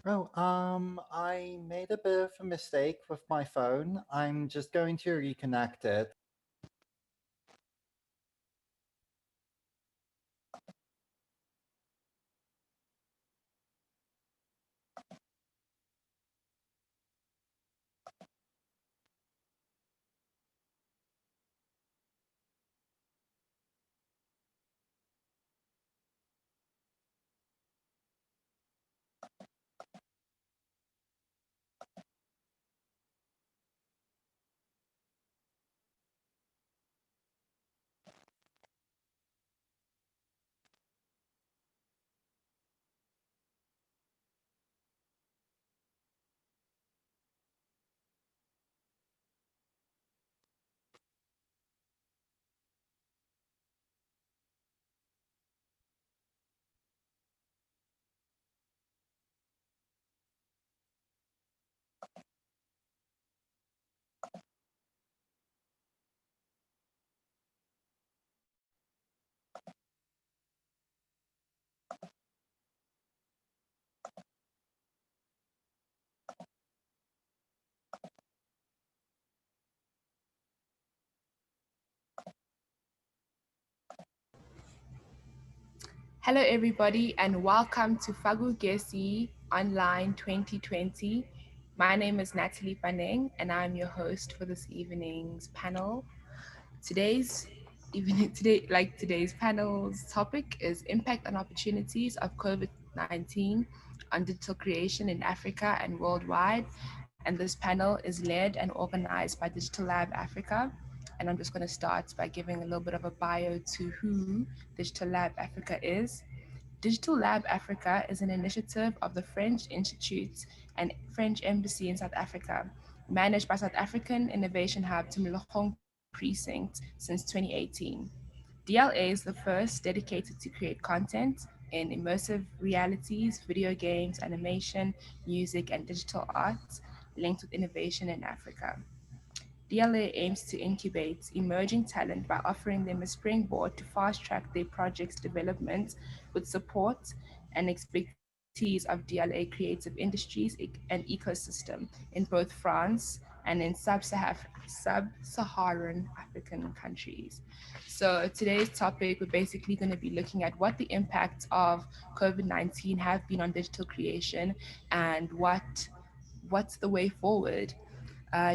I made a bit of a mistake with my phone. I'm just going to reconnect it. Hello, everybody, and welcome to Fak'ugesi Online 2020. My name is Natalie Paneng, and I'm your host for this evening's panel. Today's today's panel's topic is impact and opportunities of COVID-19 on digital creation in Africa and worldwide. And this panel is led and organized by Digital Lab Africa. And I'm just going to start by giving a little bit of a bio to who Digital Lab Africa is. Digital Lab Africa is an initiative of the French Institute and French Embassy in South Africa, managed by South African Innovation Hub Tumilokong Precinct since 2018. DLA is the first dedicated to create content in immersive realities, video games, animation, music, and digital art linked with innovation in Africa. DLA aims to incubate emerging talent by offering them a springboard to fast track their project's development with support and expertise of DLA creative industries and ecosystem in both France and in sub-Saharan African countries. So today's topic, we're basically going to be looking at what the impacts of COVID-19 have been on digital creation and what's the way forward.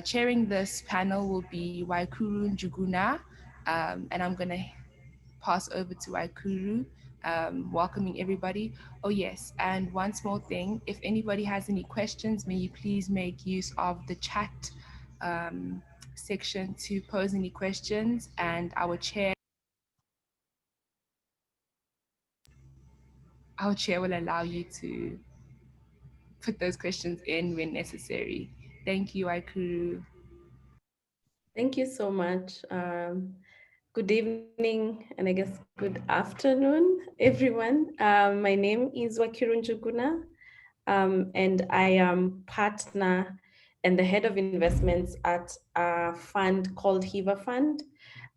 Chairing this panel will be Wakiuru Njuguna, and I'm going to pass over to Wakiuru, welcoming everybody. Oh, yes, and one small thing, if anybody has any questions, may you please make use of the chat um, section to pose any questions, and our chair will allow you to put those questions in when necessary. Thank you, Wakiuru. Thank you so much. Good evening, and I guess good afternoon, everyone. My name is Wakiuru Njuguna, and I am partner and the head of investments at a fund called HEVA Fund.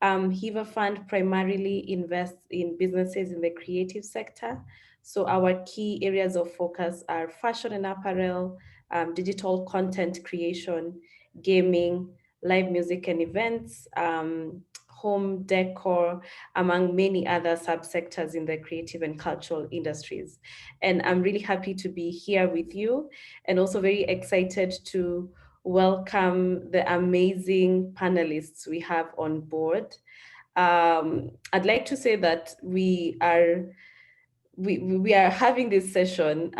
HEVA Fund primarily invests in businesses in the creative sector. So our key areas of focus are fashion and apparel, digital content creation, gaming, live music and events, home decor, among many other subsectors in the creative and cultural industries. And I'm really happy to be here with you and also very excited to welcome the amazing panelists we have on board. I'd like to say that we are having this session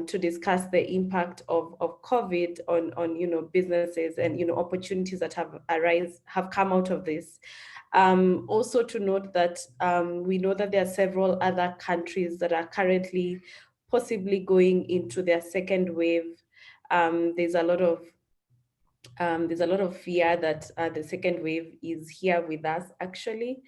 to discuss the impact of COVID on businesses and opportunities that have come out of this. Also to note that we know that there are several other countries that are currently possibly going into their second wave. There's a lot of fear that the second wave is here with us actually.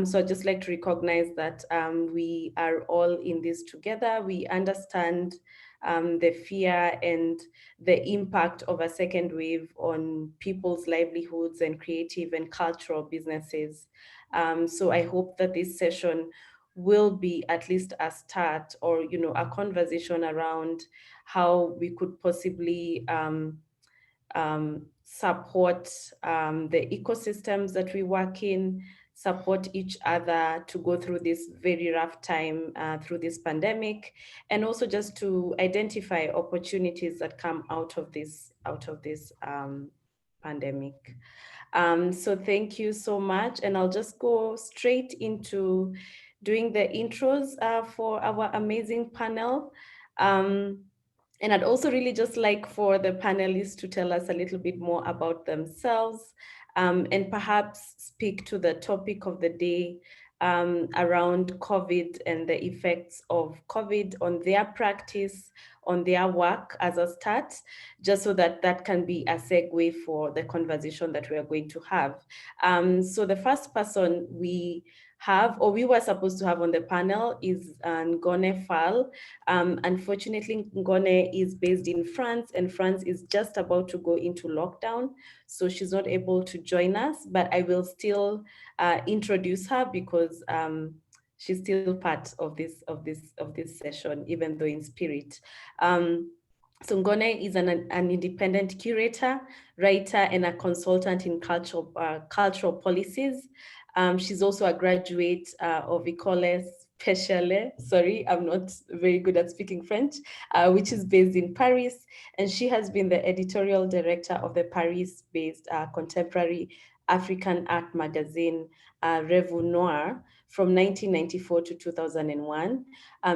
So I'd just like to recognize that we are all in this together. We understand the fear and the impact of a second wave on people's livelihoods and creative and cultural businesses. So I hope that this session will be at least a start, or a conversation around how we could possibly support the ecosystems that we work in, support each other to go through this very rough time through this pandemic, and also just to identify opportunities that come out of this pandemic. So thank you so much, and I'll just go straight into doing the intros for our amazing panel. And I'd also really just like for the panelists to tell us a little bit more about themselves, and perhaps speak to the topic of the day around COVID and the effects of COVID on their practice, on their work as a start, just so that that can be a segue for the conversation that we are going to have. So the first person we were supposed to have on the panel is Ngone Fall. Unfortunately, Ngone is based in France, and France is just about to go into lockdown, so she's not able to join us, but I will still introduce her because she's still part of this session, even though in spirit. So Ngone is an independent curator, writer, and a consultant in cultural policies. She's also a graduate of École Spéciale, sorry, I'm not very good at speaking French, which is based in Paris. And she has been the editorial director of the Paris-based contemporary African art magazine, Revue Noir, from 1994 to 2001.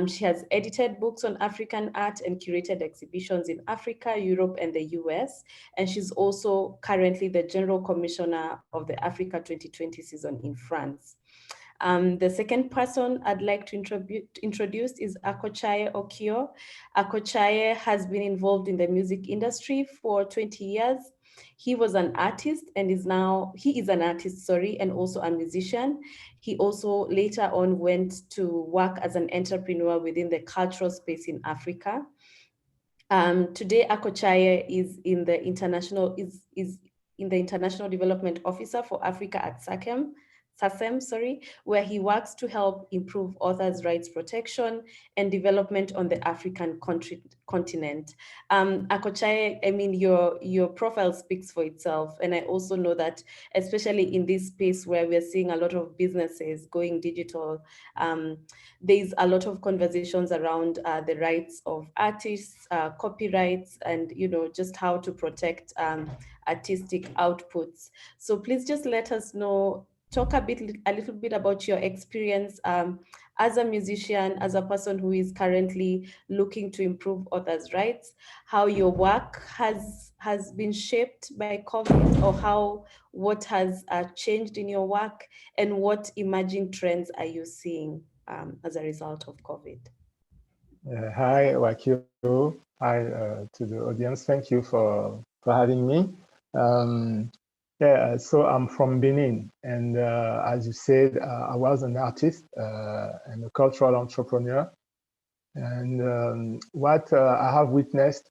She has edited books on African art and curated exhibitions in Africa, Europe, and the US. And she's also currently the General Commissioner of the Africa 2020 season in France. The second person I'd like to introduce is Akochaye Okio. Akochaye has been involved in the music industry for 20 years. He was an artist and he is an artist, and also a musician. He also later on went to work as an entrepreneur within the cultural space in Africa. Today, Akochaye is in the international development officer for Africa at SACEM, where he works to help improve authors' rights protection and development on the African continent. Akochaye, I mean, your profile speaks for itself. And I also know that, especially in this space where we're seeing a lot of businesses going digital, there's a lot of conversations around the rights of artists, copyrights, and just how to protect artistic outputs. So please just let us know, talk a little bit about your experience as a musician, as a person who is currently looking to improve authors' rights, how your work has been shaped by COVID, or what has changed in your work, and what emerging trends are you seeing as a result of COVID? Hi, Wakiuru. Hi to the audience. Thank you for having me. So I'm from Benin, and as you said, I was an artist and a cultural entrepreneur. And what I have witnessed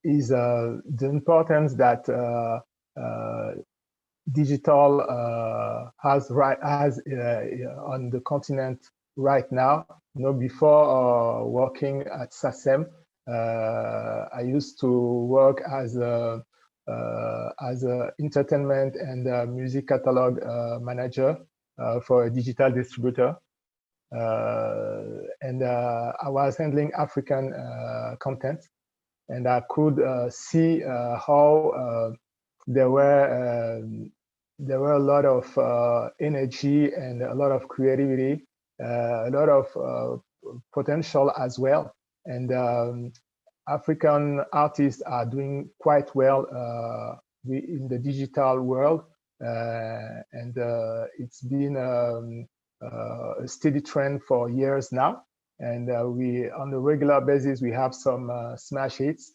is the importance that digital has on the continent right now. Before working at SACEM, I used to work as a entertainment and music catalog manager for a digital distributor. And I was handling African content, and I could see how there were a lot of energy and a lot of creativity, a lot of potential as well. And African artists are doing quite well in the digital world, and it's been a steady trend for years now. And we, on a regular basis, we have some smash hits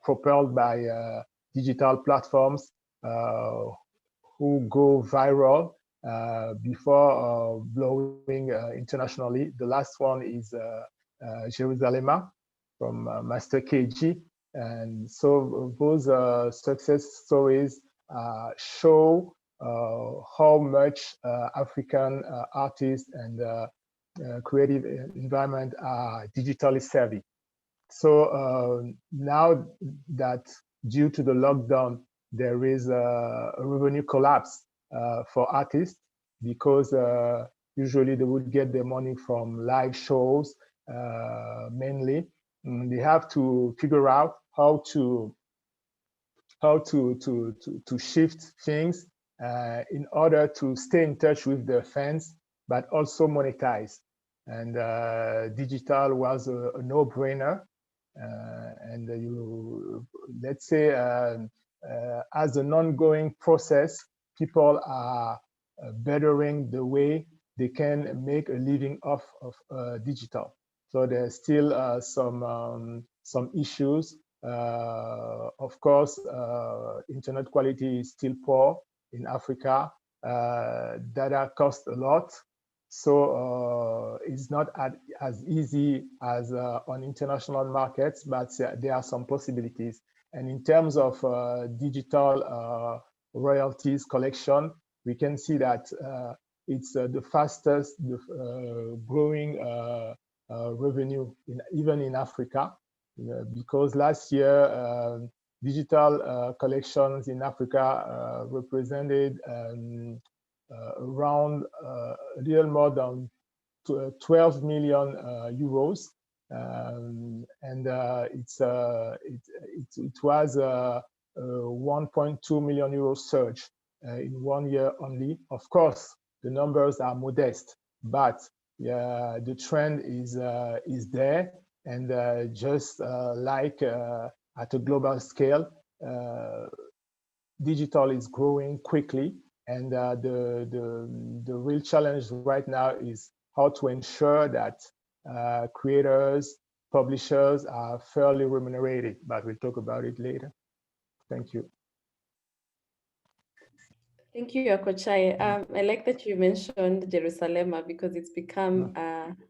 propelled by digital platforms who go viral before blowing internationally. The last one is Jerusalem from Master KG. And so those success stories show how much African artists and creative environment are digitally savvy. So now that due to the lockdown, there is a revenue collapse for artists because usually they would get their money from live shows mainly. They have to figure out how to shift things in order to stay in touch with their fans, but also monetize. And digital was a no-brainer. And let's say, as an ongoing process, people are bettering the way they can make a living off of digital. So there's still some issues. Of course, internet quality is still poor in Africa. Data costs a lot. So it's not as easy as on international markets, but there are some possibilities. And in terms of digital royalties collection, we can see that it's the fastest growing revenue even in Africa, because last year digital collections in Africa represented around a little more than 12 million euros, and it was a 1.2 million euro surge in 1 year only. Of course, the numbers are modest, but the trend is there, and just like at a global scale, digital is growing quickly. And the real challenge right now is how to ensure that creators, publishers are fairly remunerated, but we'll talk about it later. Thank you. Thank you, Akochai. I like that you mentioned Jerusalem because it's become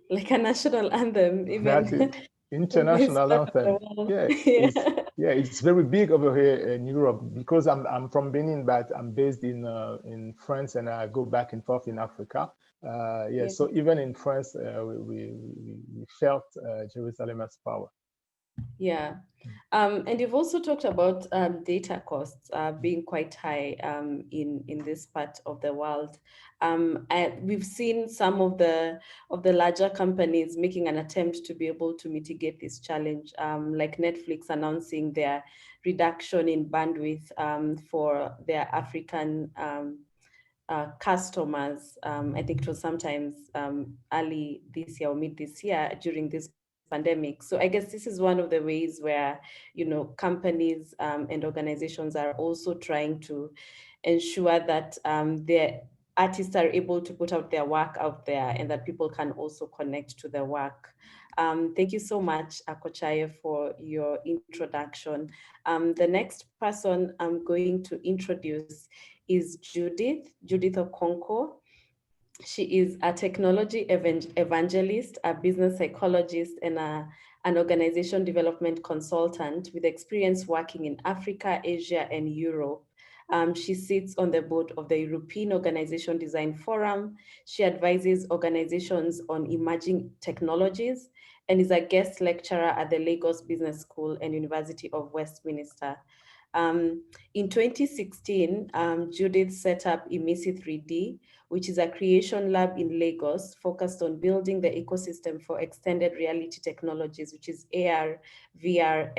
like a national anthem, even international anthem. Yeah, it's very big over here in Europe because I'm from Benin, but I'm based in France, and I go back and forth in Africa. So even in France, we felt Jerusalem's power. Yeah. And you've also talked about data costs being quite high in this part of the world. We've seen some of the larger companies making an attempt to be able to mitigate this challenge, like Netflix announcing their reduction in bandwidth for their African customers. I think it was sometimes early this year or mid this year during this pandemic. So I guess this is one of the ways where, companies and organizations are also trying to ensure that their artists are able to put out their work out there and that people can also connect to their work. Thank you so much, Akochai, for your introduction. The next person I'm going to introduce is Judith Okonkwo. She is a technology evangelist, a business psychologist, and an organization development consultant with experience working in Africa, Asia, and Europe. She sits on the board of the European Organization Design Forum. She advises organizations on emerging technologies and is a guest lecturer at the Lagos Business School and University of Westminster. In 2016, Judith set up Imsi 3D, which is a creation lab in Lagos focused on building the ecosystem for extended reality technologies, which is AR, VR,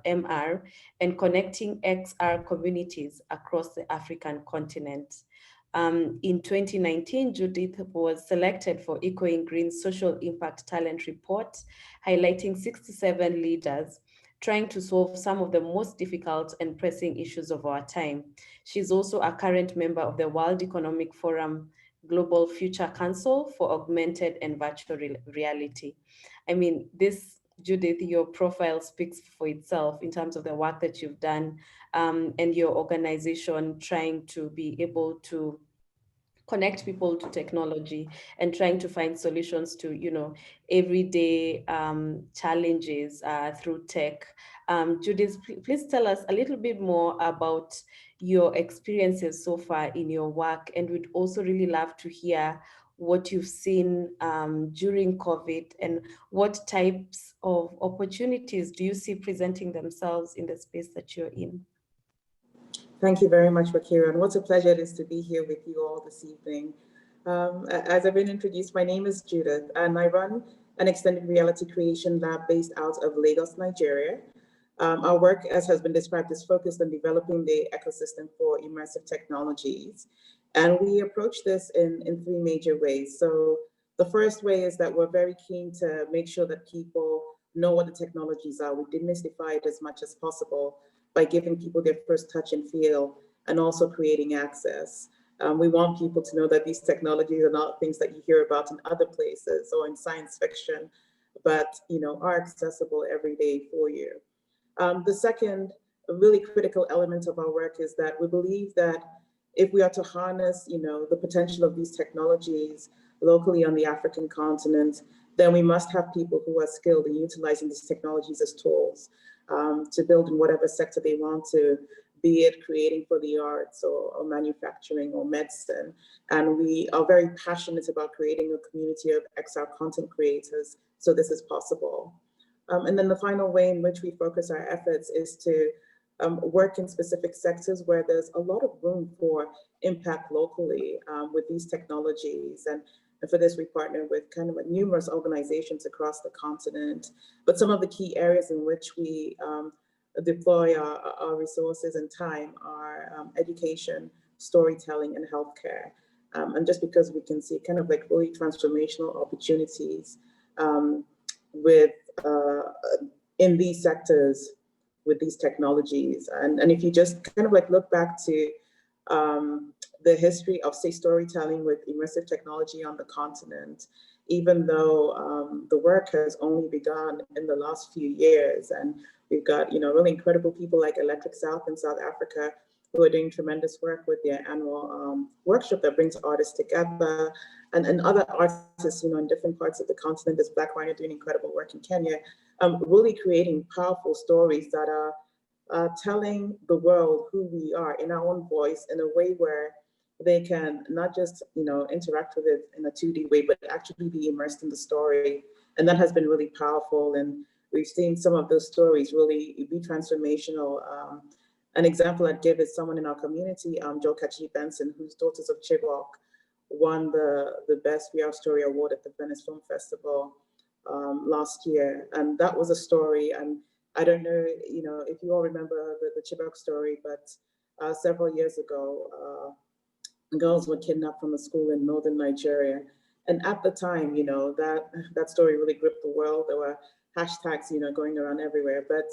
MR, and connecting XR communities across the African continent. In 2019, Judith was selected for Echoing Green's Social Impact Talent Report, highlighting 67 leaders trying to solve some of the most difficult and pressing issues of our time. She's also a current member of the World Economic Forum Global Future Council for Augmented and Virtual Reality. I mean, this, Judith, your profile speaks for itself in terms of the work that you've done and your organization trying to be able to connect people to technology and trying to find solutions to, everyday challenges through tech. Judith, please tell us a little bit more about your experiences so far in your work, and we'd also really love to hear what you've seen during COVID, and what types of opportunities do you see presenting themselves in the space that you're in? Thank you very much, Wakiuru, and what a pleasure it is to be here with you all this evening. As I've been introduced, my name is Judith, and I run an extended reality creation lab based out of Lagos, Nigeria. Our work, as has been described, is focused on developing the ecosystem for immersive technologies. And we approach this in three major ways. So the first way is that we're very keen to make sure that people know what the technologies are. We demystify it as much as possible by giving people their first touch and feel, and also creating access. We want people to know that these technologies are not things that you hear about in other places or in science fiction, but are accessible every day for you. The second really critical element of our work is that we believe that if we are to harness, the potential of these technologies locally on the African continent, then we must have people who are skilled in utilizing these technologies as tools to build in whatever sector they want to, be it creating for the arts or manufacturing or medicine. And we are very passionate about creating a community of XR content creators, so this is possible. And then the final way in which we focus our efforts is to work in specific sectors where there's a lot of room for impact locally with these technologies. And for this, we partner with kind of numerous organizations across the continent. But some of the key areas in which we deploy our resources and time are education, storytelling, and healthcare. And just because we can see kind of like really transformational opportunities with in these sectors with these technologies. And if you just kind of like look back to the history of, say, storytelling with immersive technology on the continent, even though the work has only begun in the last few years, and we've got really incredible people like Electric South in South Africa who are doing tremendous work with their annual workshop that brings artists together, and other artists in different parts of the continent. There's Black Rhino doing incredible work in Kenya, really creating powerful stories that are telling the world who we are in our own voice, in a way where they can not just interact with it in a 2D way, but actually be immersed in the story. And that has been really powerful, and we've seen some of those stories really be transformational. An example I'd give is someone in our community, Jo Kachi Benson, whose Daughters of Chibok won the Best VR Story Award at the Venice Film Festival last year. And that was a story, and I don't know if you all remember the Chibok story, but several years ago, girls were kidnapped from a school in northern Nigeria. And at the time, that story really gripped the world. There were hashtags, going around everywhere. But,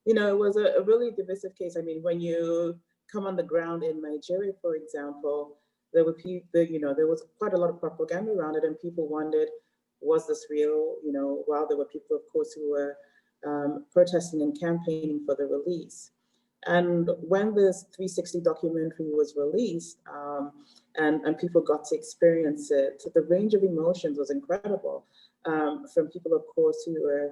it was a really divisive case. I mean, when you come on the ground in Nigeria, for example, there was quite a lot of propaganda around it, and people wondered, was this real? While there were people, of course, who were protesting and campaigning for the release. And when this 360 documentary was released, and people got to experience it, the range of emotions was incredible. From people, of course, who were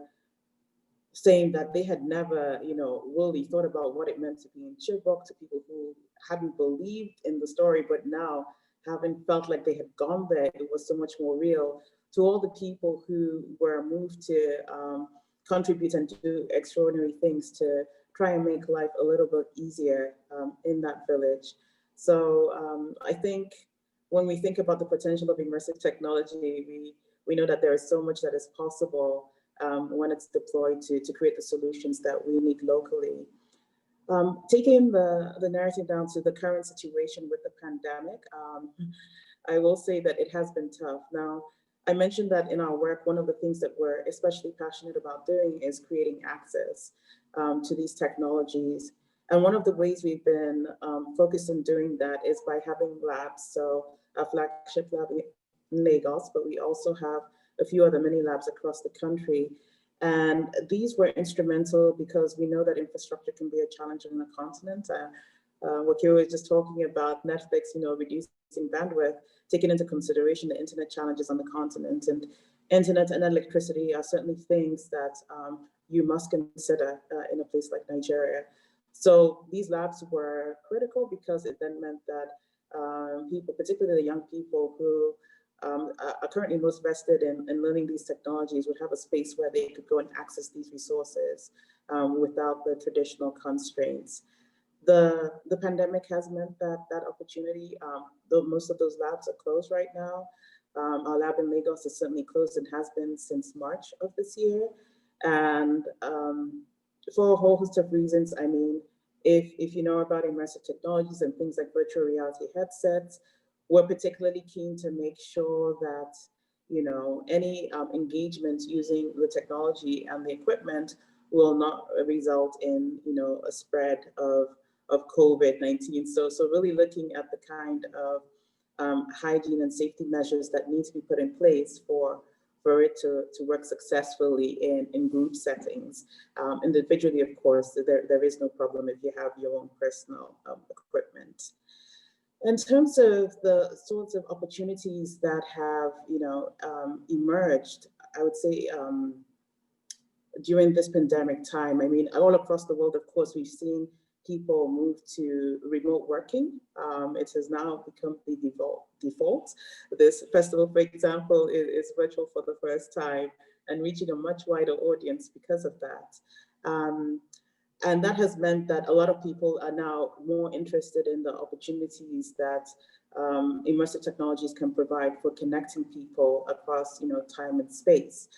saying that they had never, really thought about what it meant to be in Chibok, to people who hadn't believed in the story, but now having felt like they had gone there, it was so much more real, to all the people who were moved to contribute and do extraordinary things to try and make life a little bit easier in that village. So I think when we think about the potential of immersive technology, we know that there is so much that is possible when it's deployed to create the solutions that we need locally. Taking the narrative down to the current situation with the pandemic, I will say that it has been tough. Now, I mentioned that in our work, one of the things that we're especially passionate about doing is creating access to these technologies. And one of the ways we've been focused on doing that is by having labs. So a flagship lab in Lagos, but we also have a few other mini labs across the country. And these were instrumental because we know that infrastructure can be a challenge on the continent. Wakiuru was just talking about Netflix, reducing bandwidth, taking into consideration the internet challenges on the continent. And internet and electricity are certainly things that you must consider in a place like Nigeria. So these labs were critical because it then meant that people, particularly the young people who are currently most vested in learning these technologies would have a space where they could go and access these resources without the traditional constraints. The pandemic has meant that opportunity, though most of those labs are closed right now. Our lab in Lagos is certainly closed and has been since March of this year. And for a whole host of reasons, I mean, if you know about immersive technologies and things like virtual reality headsets, we're particularly keen to make sure that, you know, any engagement using the technology and the equipment will not result in, you know, a spread of COVID-19. So really looking at the kind of hygiene and safety measures that need to be put in place for it to work successfully in group settings. Individually, of course, there is no problem if you have your own personal equipment. In terms of the sorts of opportunities that have, you know, emerged, I would say during this pandemic time, I mean, all across the world, of course, we've seen people move to remote working. It has now become the default. This festival, for example, is virtual for the first time and reaching a much wider audience because of that. And that has meant that a lot of people are now more interested in the opportunities that immersive technologies can provide for connecting people across, you know, time and space.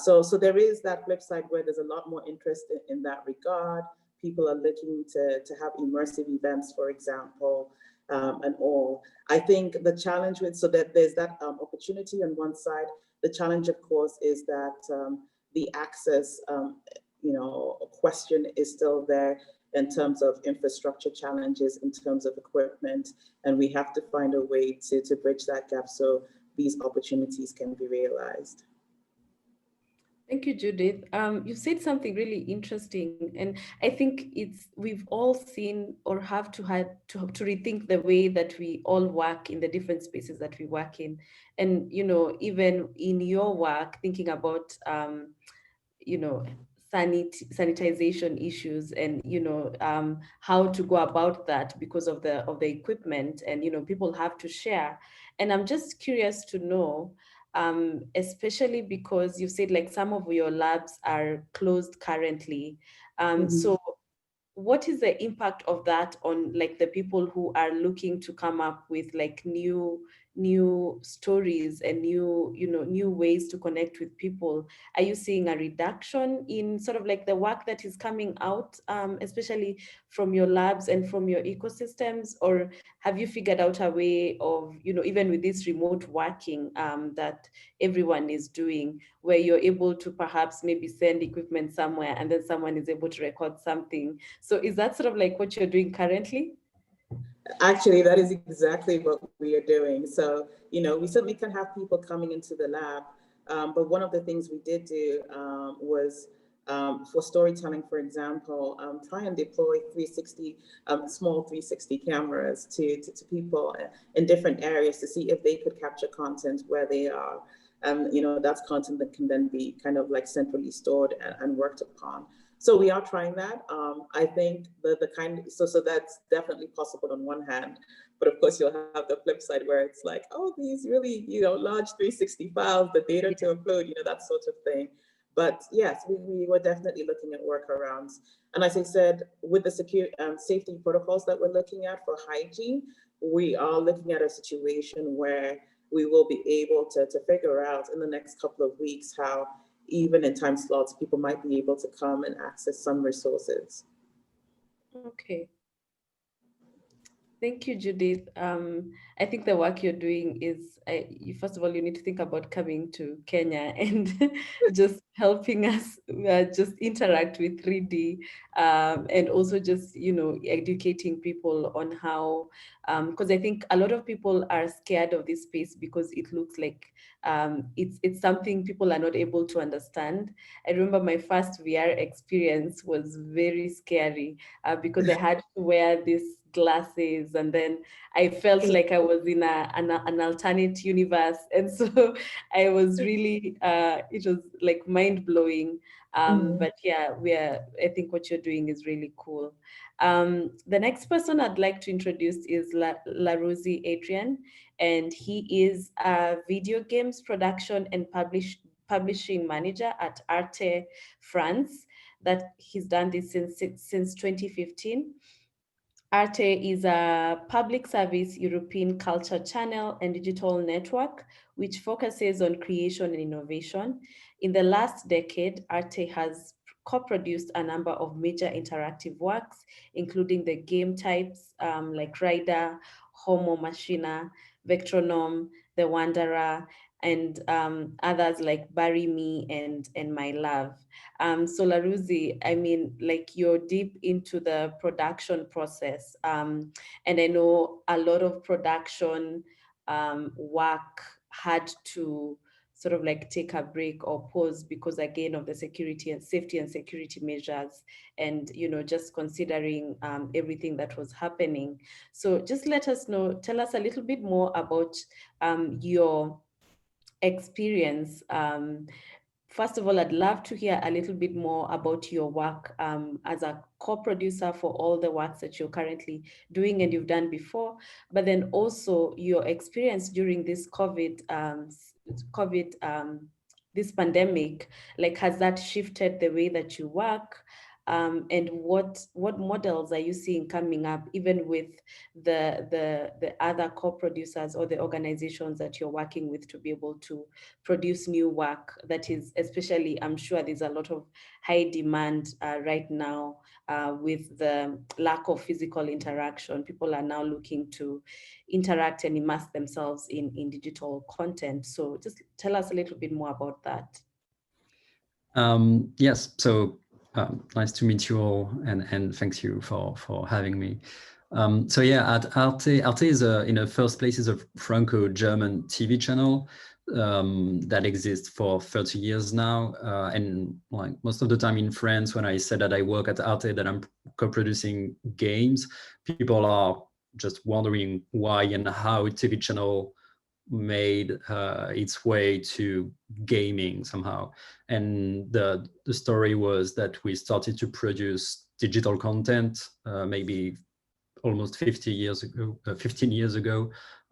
So there is that flip side where there's a lot more interest in that regard. People are looking to have immersive events, for example, and all. I think the challenge with, so that there's that opportunity on one side. The challenge, of course, is that the access, you know, question is still there in terms of infrastructure challenges, in terms of equipment, and we have to find a way to bridge that gap so these opportunities can be realized. Thank you, Judith. You said something really interesting, and I think we've all seen or have to rethink the way that we all work in the different spaces that we work in, and you know, even in your work, thinking about you know, sanitization issues, and you know, how to go about that because of the equipment, and you know, people have to share. And I'm just curious to know, especially because you said like some of your labs are closed currently. So what is the impact of that on like the people who are looking to come up with like new stories and new ways to connect with people? Are you seeing a reduction in sort of like the work that is coming out, especially from your labs and from your ecosystems? Or have you figured out a way of, you know, even with this remote working that everyone is doing, where you're able to perhaps maybe send equipment somewhere and then someone is able to record something? So is that sort of like what you're doing currently? Actually, that is exactly what we are doing. So, you know, we certainly can have people coming into the lab, but one of the things we did do was for storytelling, for example, try and deploy 360, small 360 cameras to people in different areas to see if they could capture content where they are. You know, that's content that can then be kind of like centrally stored and worked upon. So we are trying that. I think the kind, so that's definitely possible on one hand, but of course you'll have the flip side where it's like, oh, these really, you know, large 360 files, the data to upload, you know, that sort of thing. But yes, we were definitely looking at workarounds. And as I said, with the security safety protocols that we're looking at for hygiene, we are looking at a situation where we will be able to figure out in the next couple of weeks how even in time slots, people might be able to come and access some resources. Okay. Thank you, Judith. I think the work you're doing is, first of all, you need to think about coming to Kenya and just helping us just interact with 3D, and also just, you know, educating people on how, because I think a lot of people are scared of this space because it looks like it's something people are not able to understand. I remember my first VR experience was very scary because I had to wear this glasses, and then I felt like I was in an alternate universe, and so I was really it was like mind-blowing. But yeah, I think what you're doing is really cool. The next person I'd like to introduce is Larouzi Adrian, and he is a video games production and publishing manager at Arte France. That he's done this since 2015. Arte is a public service European culture channel and digital network which focuses on creation and innovation. In the last decade, Arte has co-produced a number of major interactive works, including the game types like Rider, Homo Machina, Vectronome, The Wanderer, and others like Bury Me and My Love. So Larouzi, I mean, like you're deep into the production process. And I know a lot of production work had to sort of like take a break or pause because again of the safety and security measures, and just considering everything that was happening. So just tell us a little bit more about your experience. First of all, I'd love to hear a little bit more about your work as a co-producer for all the works that you're currently doing and you've done before, but then also your experience during this this pandemic. Like, has that shifted the way that you work? And what models are you seeing coming up, even with the other co-producers or the organizations that you're working with to be able to produce new work that is, especially, I'm sure there's a lot of high demand right now with the lack of physical interaction. People are now looking to interact and immerse themselves in digital content. So just tell us a little bit more about that. Yes, so nice to meet you all, and thank you for having me. So yeah, at Arte is in the first place is a Franco-German TV channel that exists for 30 years now. And like most of the time in France, when I said that I work at Arte, that I'm co-producing games, people are just wondering why and how a TV channel made its way to gaming somehow. And the story was that we started to produce digital content maybe almost 15 years ago,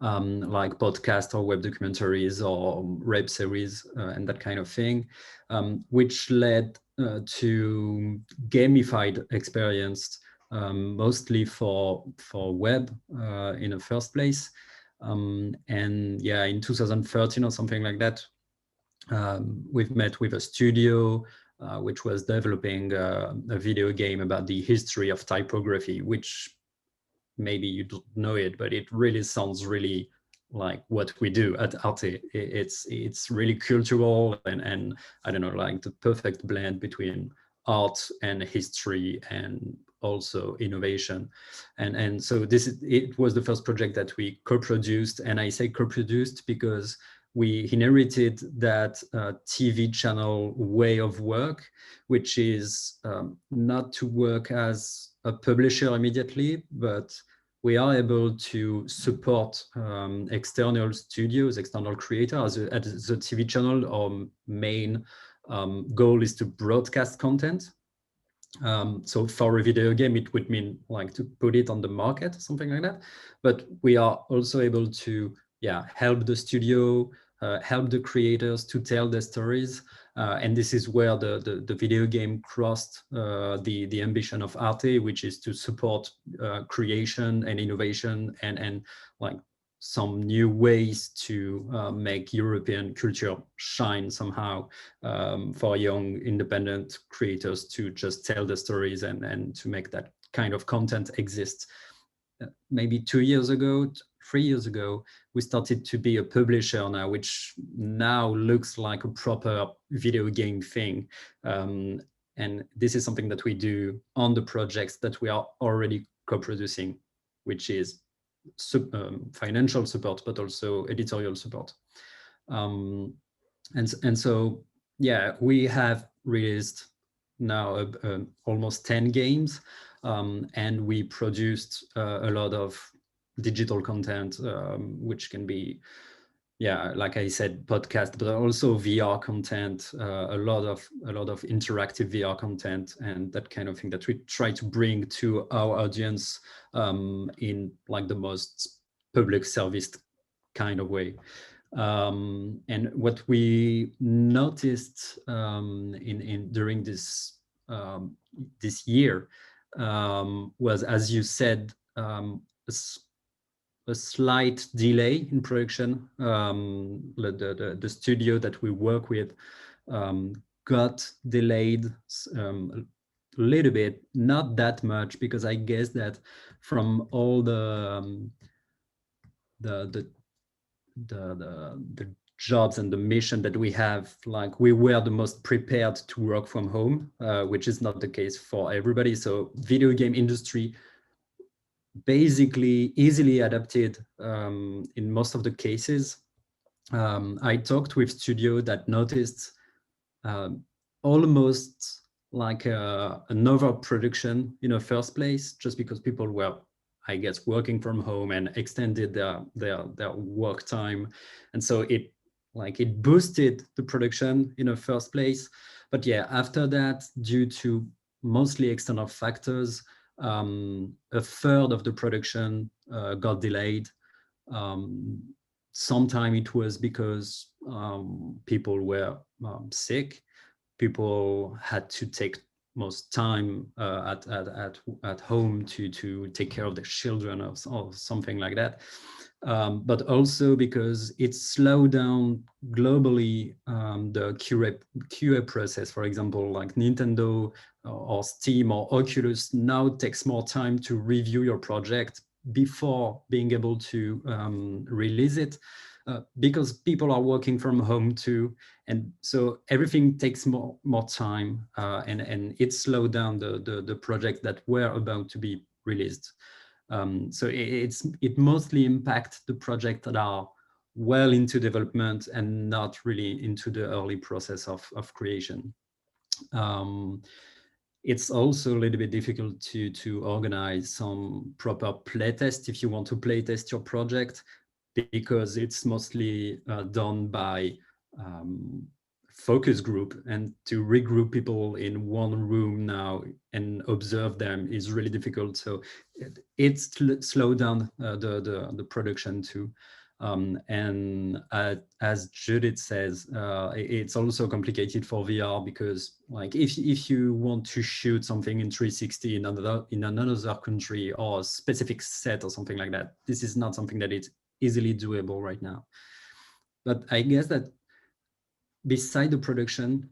like podcast or web documentaries or web series and that kind of thing, which led to gamified experience, mostly for web in the first place. And yeah, in 2013 or something like that, we've met with a studio which was developing a video game about the history of typography, which maybe you don't know it, but it really sounds really like what we do at Arte. It's really cultural and I don't know, like the perfect blend between art and history and also innovation. And so it was the first project that we co-produced, and I say co-produced because we inherited that TV channel way of work, which is not to work as a publisher immediately, but we are able to support external studios, external creators. At the TV channel, our main goal is to broadcast content. So for a video game, it would mean like to put it on the market, something like that. But we are also able to, help the studio, help the creators to tell their stories. And this is where the video game crossed the ambition of Arte, which is to support creation and innovation and like some new ways to make European culture shine somehow for young independent creators to just tell the stories and to make that kind of content exist. Maybe 2 years ago, 3 years ago, we started to be a publisher now, which now looks like a proper video game thing. And this is something that we do on the projects that we are already co-producing, which is financial support, but also editorial support. And so, yeah, we have released now almost 10 games. and we produced a lot of digital content, which can be, yeah, like I said, podcast, but also VR content, a lot of interactive VR content, and that kind of thing that we try to bring to our audience in like the most public service kind of way. And what we noticed during this this year was, as you said, a slight delay in production. The studio that we work with got delayed a little bit, not that much, because I guess that from all the jobs and the mission that we have, like we were the most prepared to work from home, which is not the case for everybody. So video game industry basically easily adapted in most of the cases. I talked with studio that noticed almost like an overproduction in the first place, just because people were, I guess, working from home and extended their work time, and so it boosted the production in the first place. But yeah, after that, due to mostly external factors, a third of the production got delayed. Sometimes it was because people were sick. People had to take most time at home to take care of their children or something like that. But also because it slowed down globally the QA process. For example, like Nintendo or Steam or Oculus now takes more time to review your project before being able to release it, because people are working from home too, and so everything takes more time, and it slowed down the projects that were about to be released. So it mostly impacts the projects that are well into development and not really into the early process of creation. It's also a little bit difficult to organize some proper playtest if you want to playtest your project, because it's mostly done by focus group, and to regroup people in one room now and observe them is really difficult. So it's slowed down the production too. And as Judith says, it's also complicated for VR, because like if you want to shoot something in 360 in another country or a specific set or something like that, this is not something that is easily doable right now. But I guess that beside the production,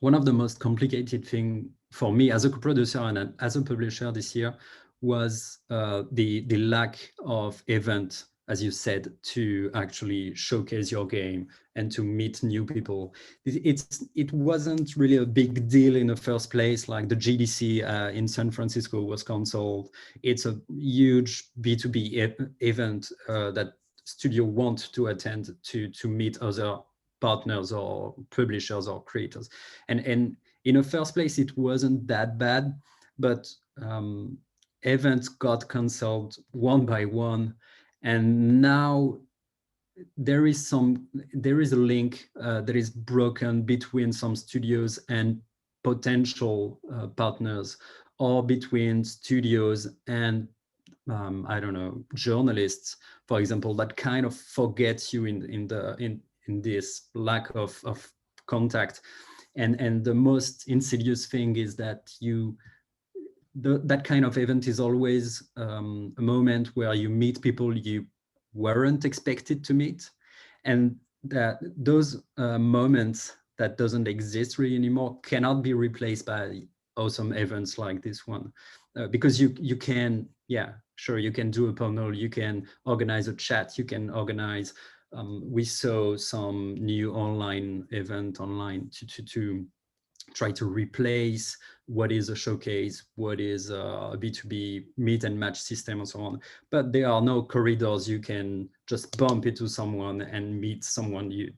one of the most complicated thing for me as a producer and as a publisher this year was the lack of event, as you said, to actually showcase your game and to meet new people. It wasn't really a big deal in the first place. Like the GDC in San Francisco was canceled. It's a huge B2B event that studio want to attend to meet other partners or publishers or creators. And in the first place, it wasn't that bad, but events got canceled one by one. And now there is a link that is broken between some studios and potential partners, or between studios and I don't know, journalists, for example, that kind of forgets you in this lack of contact. And the most insidious thing is that that kind of event is always a moment where you meet people you weren't expected to meet, and that those moments that doesn't exist really anymore cannot be replaced by awesome events like this one, because you can, yeah, sure, you can do a panel, you can organize a chat, you can organize. We saw some new online event online to try to replace what is a showcase, what is a B2B meet and match system and so on. But there are no corridors. You can just bump into someone and meet someone you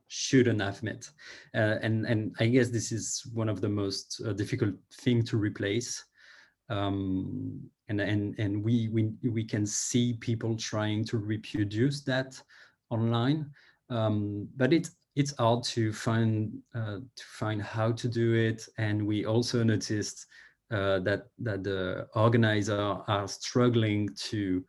shouldn't have met. And I guess this is one of the most difficult thing to replace. And we can see people trying to reproduce that online, but it's hard to find how to do it. And we also noticed that the organizer are struggling to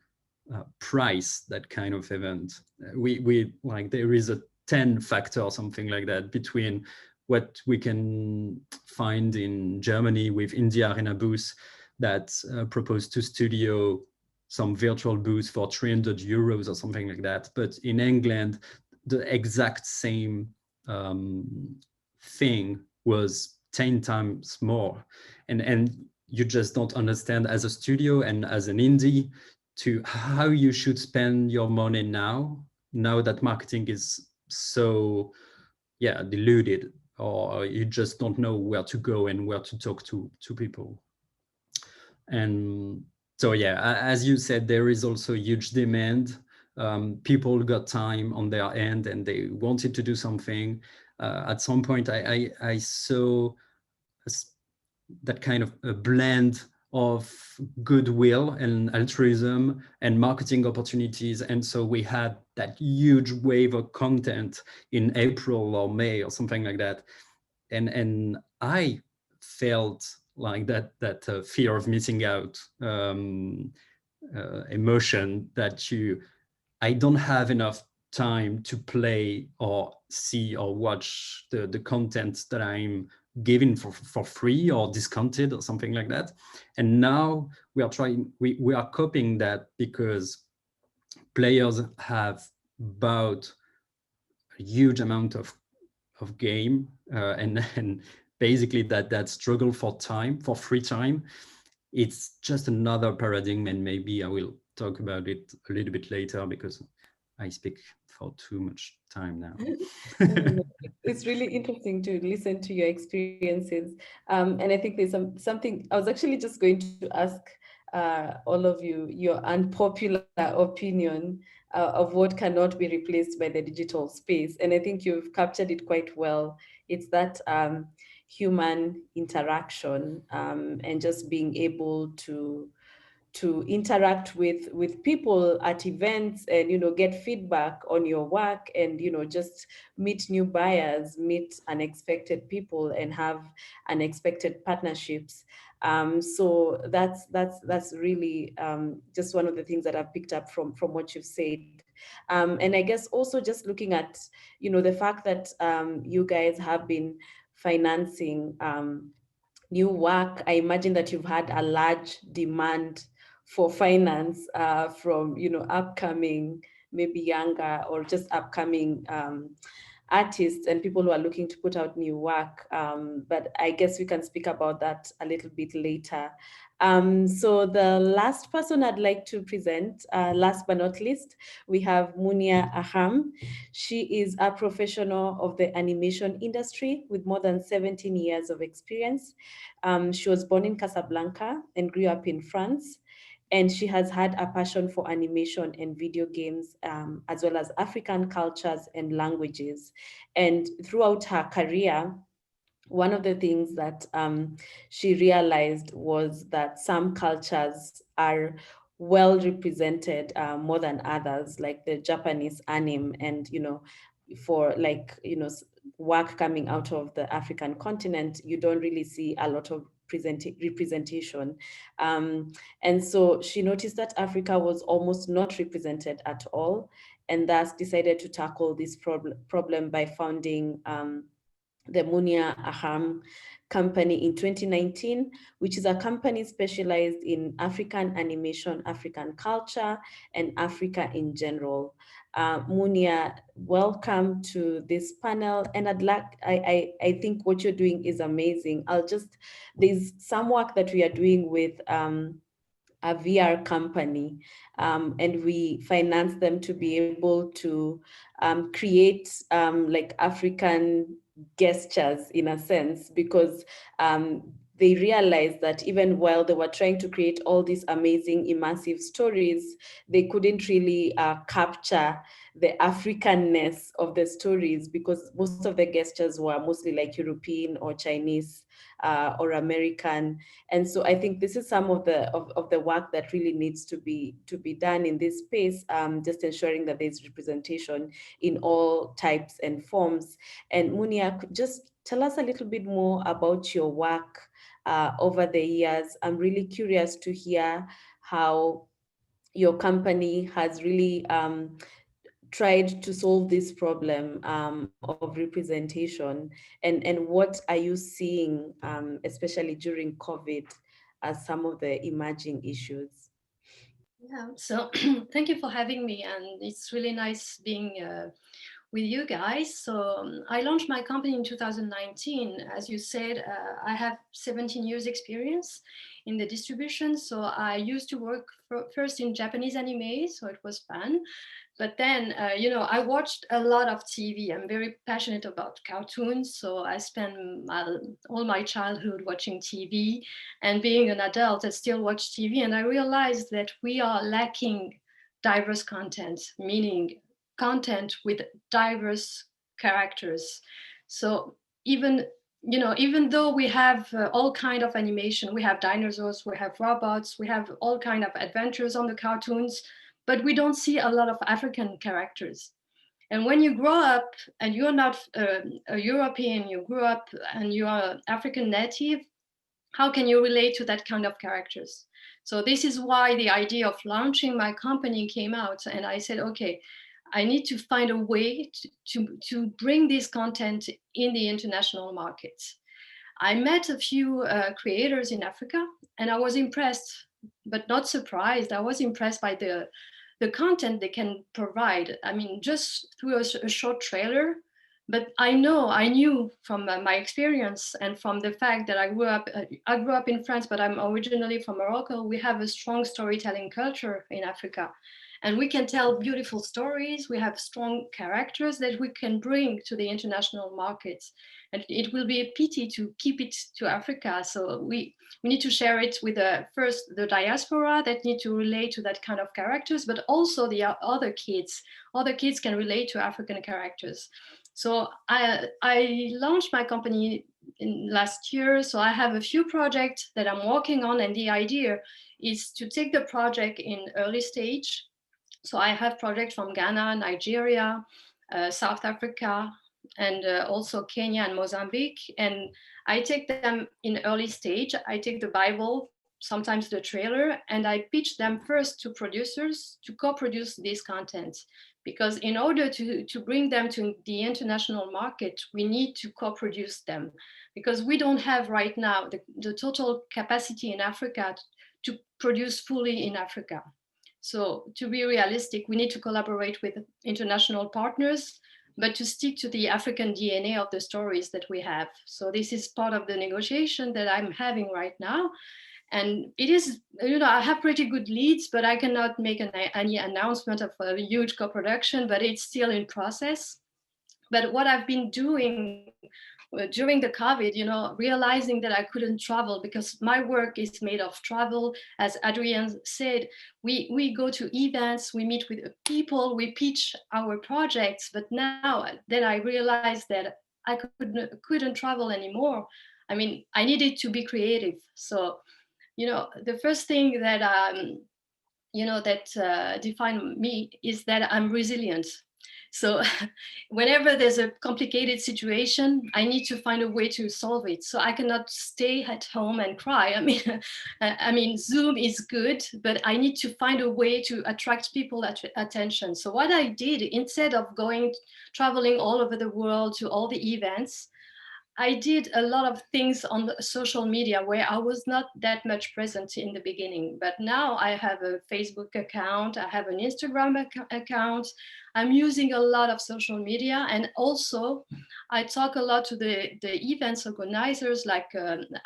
price that kind of event. We like, there is a 10 factor or something like that between what we can find in Germany with India Arena booth that propose to studio some virtual booth for 300 euros or something like that. But in England, the exact same thing was 10 times more. And you just don't understand as a studio and as an indie to how you should spend your money now that marketing is so diluted, or you just don't know where to go and where to talk to people. And so as you said, there is also huge demand. People got time on their end and they wanted to do something. At some point I saw that kind of a blend of goodwill and altruism and marketing opportunities. And so we had that huge wave of content in April or May or something like that. And I felt like that fear of missing out emotion, that I don't have enough time to play or see or watch the content that I'm given for free or discounted or something like that. And now we are coping that because players have bought a huge amount of game and basically that struggle for time, for free time, it's just another paradigm. And maybe I will talk about it a little bit later because I speak for too much time now. It's really interesting to listen to your experiences. And I think there's something I was actually just going to ask all of you, your unpopular opinion of what cannot be replaced by the digital space. And I think you've captured it quite well. It's that human interaction and just being able to interact with people at events and, get feedback on your work and, just meet new buyers, meet unexpected people and have unexpected partnerships. So that's really just one of the things that I've picked up from what you've said. And I guess also just looking at, the fact that you guys have been financing new work, I imagine that you've had a large demand for finance from, upcoming, maybe younger or just upcoming artists and people who are looking to put out new work. But I guess we can speak about that a little bit later. So the last person I'd like to present, last but not least, we have Munia Aham. She is a professional of the animation industry with more than 17 years of experience. She was born in Casablanca and grew up in France. And she has had a passion for animation and video games, as well as African cultures and languages. And throughout her career, one of the things that she realized was that some cultures are well represented more than others, like the Japanese anime, and for work coming out of the African continent, you don't really see a lot of representation. And so she noticed that Africa was almost not represented at all, and thus decided to tackle this problem by founding the Munia Aham company in 2019, which is a company specialized in African animation, African culture, and Africa in general. Munia, welcome to this panel. And I think what you're doing is amazing. There's some work that we are doing with a VR company, and we finance them to be able to create like African gestures in a sense, because they realized that even while they were trying to create all these amazing immersive stories, they couldn't really capture the Africanness of the stories, because most of the gestures were mostly like European or Chinese or American. And so I think this is some of the work that really needs to be done in this space, just ensuring that there's representation in all types and forms. And Munia, just tell us a little bit more about your work over the years. I'm really curious to hear how your company has really tried to solve this problem of representation, and what are you seeing, especially during COVID, as some of the emerging issues? Yeah, so thank you for having me, and it's really nice being with you guys. So I launched my company in 2019. As you said, I have 17 years experience in the distribution. So I used to work first in Japanese anime, so it was fun. But then, I watched a lot of TV. I'm very passionate about cartoons. So I spent all my childhood watching TV, and being an adult, I still watch TV. And I realized that we are lacking diverse content, meaning content with diverse characters. So even though we have all kind of animation, we have dinosaurs, we have robots, we have all kind of adventures on the cartoons, but we don't see a lot of African characters. And when you grow up and you're not a European, you grew up and you are African native, how can you relate to that kind of characters? So this is why the idea of launching my company came out. And I said, okay, I need to find a way to bring this content in the international markets. I met a few creators in Africa, and I was impressed, but not surprised. I was impressed by the content they can provide. I mean, just through a short trailer, but I knew from my experience and from the fact that I grew up in France, but I'm originally from Morocco. We have a strong storytelling culture in Africa. And we can tell beautiful stories. We have strong characters that we can bring to the international markets. And it will be a pity to keep it to Africa. So we need to share it with first the diaspora that need to relate to that kind of characters, but also the other kids. Other kids can relate to African characters. So I launched my company last year. So I have a few projects that I'm working on. And the idea is to take the project in early stage. So I have projects from Ghana, Nigeria, South Africa, and also Kenya and Mozambique. And I take them in early stage. I take the Bible, sometimes the trailer, and I pitch them first to producers to co-produce this content. Because in order to bring them to the international market, we need to co-produce them. Because we don't have right now the total capacity in Africa to produce fully in Africa. So to be realistic, we need to collaborate with international partners, but to stick to the African DNA of the stories that we have. So this is part of the negotiation that I'm having right now. And it is, I have pretty good leads, but I cannot make any announcement of a huge co-production, but it's still in process. But what I've been doing during the COVID, realizing that I couldn't travel because my work is made of travel. As Adrienne said, we go to events, we meet with people, we pitch our projects. But now that I realized that I couldn't travel anymore, I mean, I needed to be creative. So, the first thing that, define me is that I'm resilient. So whenever there's a complicated situation, I need to find a way to solve it. So I cannot stay at home and cry. I mean, Zoom is good, but I need to find a way to attract people's attention. So what I did, instead of traveling all over the world to all the events, I did a lot of things on the social media where I was not that much present in the beginning. But now I have a Facebook account, I have an Instagram account. I'm using a lot of social media, and also I talk a lot to the events organizers like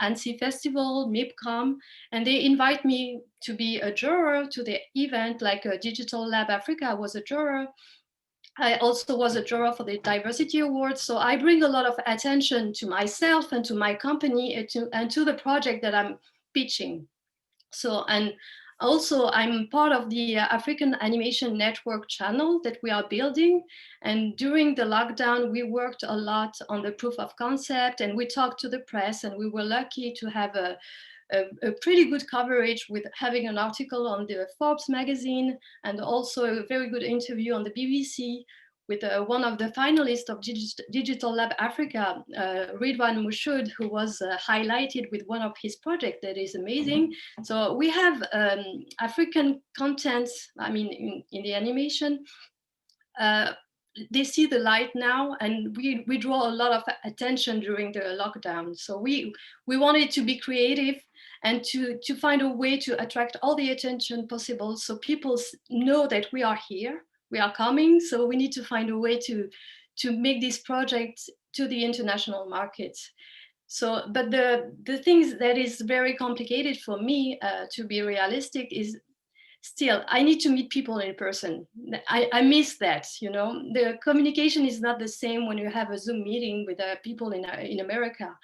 ANSI Festival, MIPCOM, and they invite me to be a juror to the event, like Digital Lab Africa was a juror. I also was a juror for the Diversity Awards. So I bring a lot of attention to myself and to my company and to the project that I'm pitching. So, and Also, I'm part of the African Animation Network channel that we are building. And during the lockdown, we worked a lot on the proof of concept, and we talked to the press, and we were lucky to have a pretty good coverage with having an article on the Forbes magazine and also a very good interview on the BBC with one of the finalists of Digital Lab Africa, Ridwan Mushood, who was highlighted with one of his projects that is amazing. So we have African content, I mean, in the animation. They see the light now, and we draw a lot of attention during the lockdown. So we wanted to be creative and to find a way to attract all the attention possible, so people know that we are here, we are coming. So we need to find a way to make this project to the international markets. So, but the things that is very complicated for me, to be realistic, is still I need to meet people in person. I miss that, you know. The communication is not the same when you have a Zoom meeting with people in America.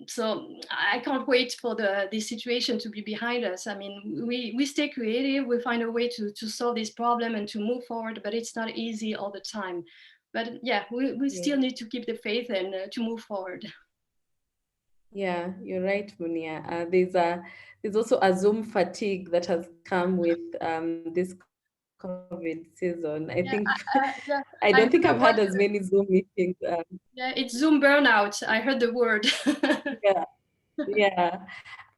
So I can't wait for this situation to be behind us. I mean, we stay creative, we find a way to solve this problem and to move forward, but it's not easy all the time. But yeah, we still need to keep the faith and to move forward. Yeah, you're right, Munia. There's also a Zoom fatigue that has come with this COVID season. I think I don't think I've had as many Zoom meetings. Yeah, it's Zoom burnout. I heard the word. Yeah.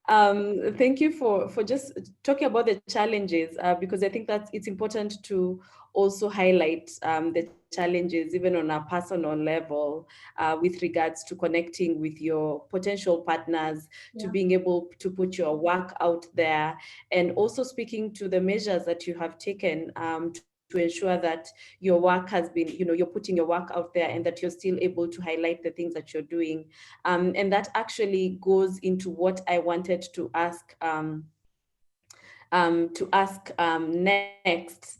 Thank you for just talking about the challenges, because I think that it's important to also highlight the challenges even on a personal level, with regards to connecting with your potential partners, to being able to put your work out there, and also speaking to the measures that you have taken to ensure that your work has been, you know, you're putting your work out there and that you're still able to highlight the things that you're doing. And that actually goes into what I wanted to ask next.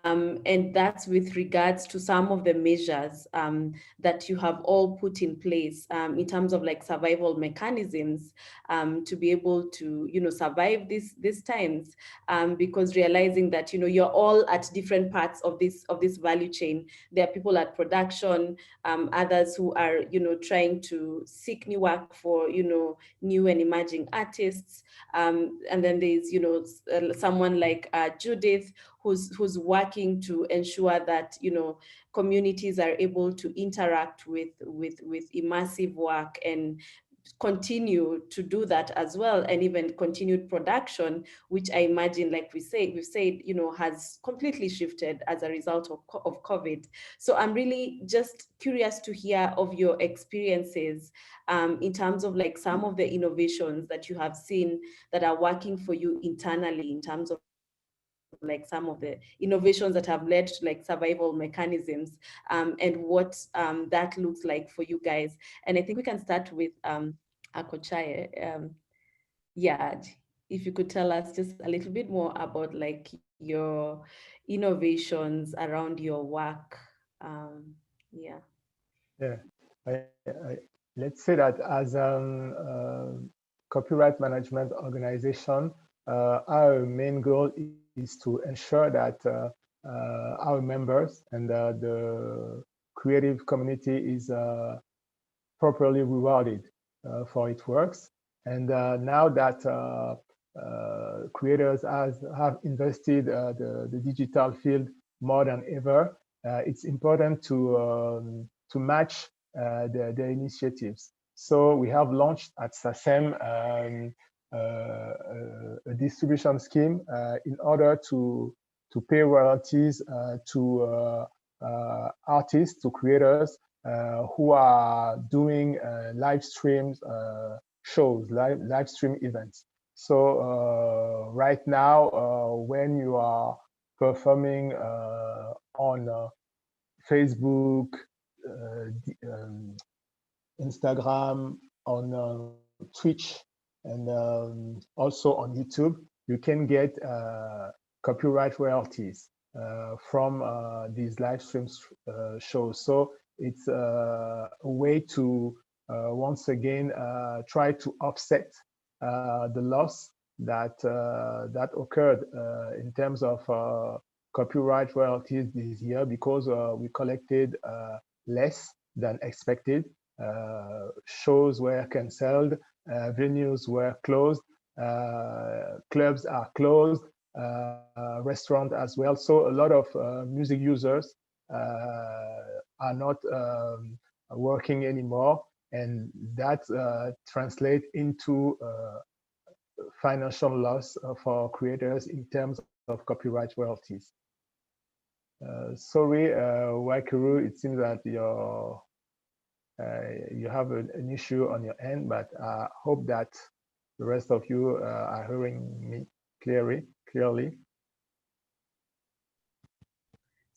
And that's with regards to some of the measures that you have all put in place in terms of like survival mechanisms to be able to, you know, survive these times, because realizing that, you know, you're all at different parts of this value chain. There are people at production, others who are, you know, trying to seek new work for, you know, new and emerging artists, and then there's, you know, someone like Judith, who's working to ensure that, you know, communities are able to interact with immersive work and continue to do that as well, and even continued production, which I imagine, like we've said, you know, has completely shifted as a result of COVID. So I'm really just curious to hear of your experiences in terms of like some of the innovations that you have seen that are working for you internally, in terms of like some of the innovations that have led to like survival mechanisms, and what that looks like for you guys. And I think we can start with Akochaye. Yeah, if you could tell us just a little bit more about like your innovations around your work. Yeah. Let's say that as a copyright management organization, our main goal is to ensure that our members and the creative community is properly rewarded for its works. And now that creators have invested the digital field more than ever, it's important to match the initiatives. So we have launched at SACEM a distribution scheme in order to pay royalties to artists, to creators who are doing live streams, shows, live stream events. So right now, when you are performing on Facebook, Instagram, on Twitch, and also on YouTube, you can get copyright royalties from these live streams shows. So it's a way to once again try to offset the loss that occurred in terms of copyright royalties this year, because we collected less than expected. Shows were cancelled, venues were closed, clubs are closed, restaurants as well. So a lot of music users are not working anymore, and that translates into financial loss for creators in terms of copyright royalties. Sorry, Wakiuru, it seems that you have an issue on your end, but I hope that the rest of you are hearing me clearly.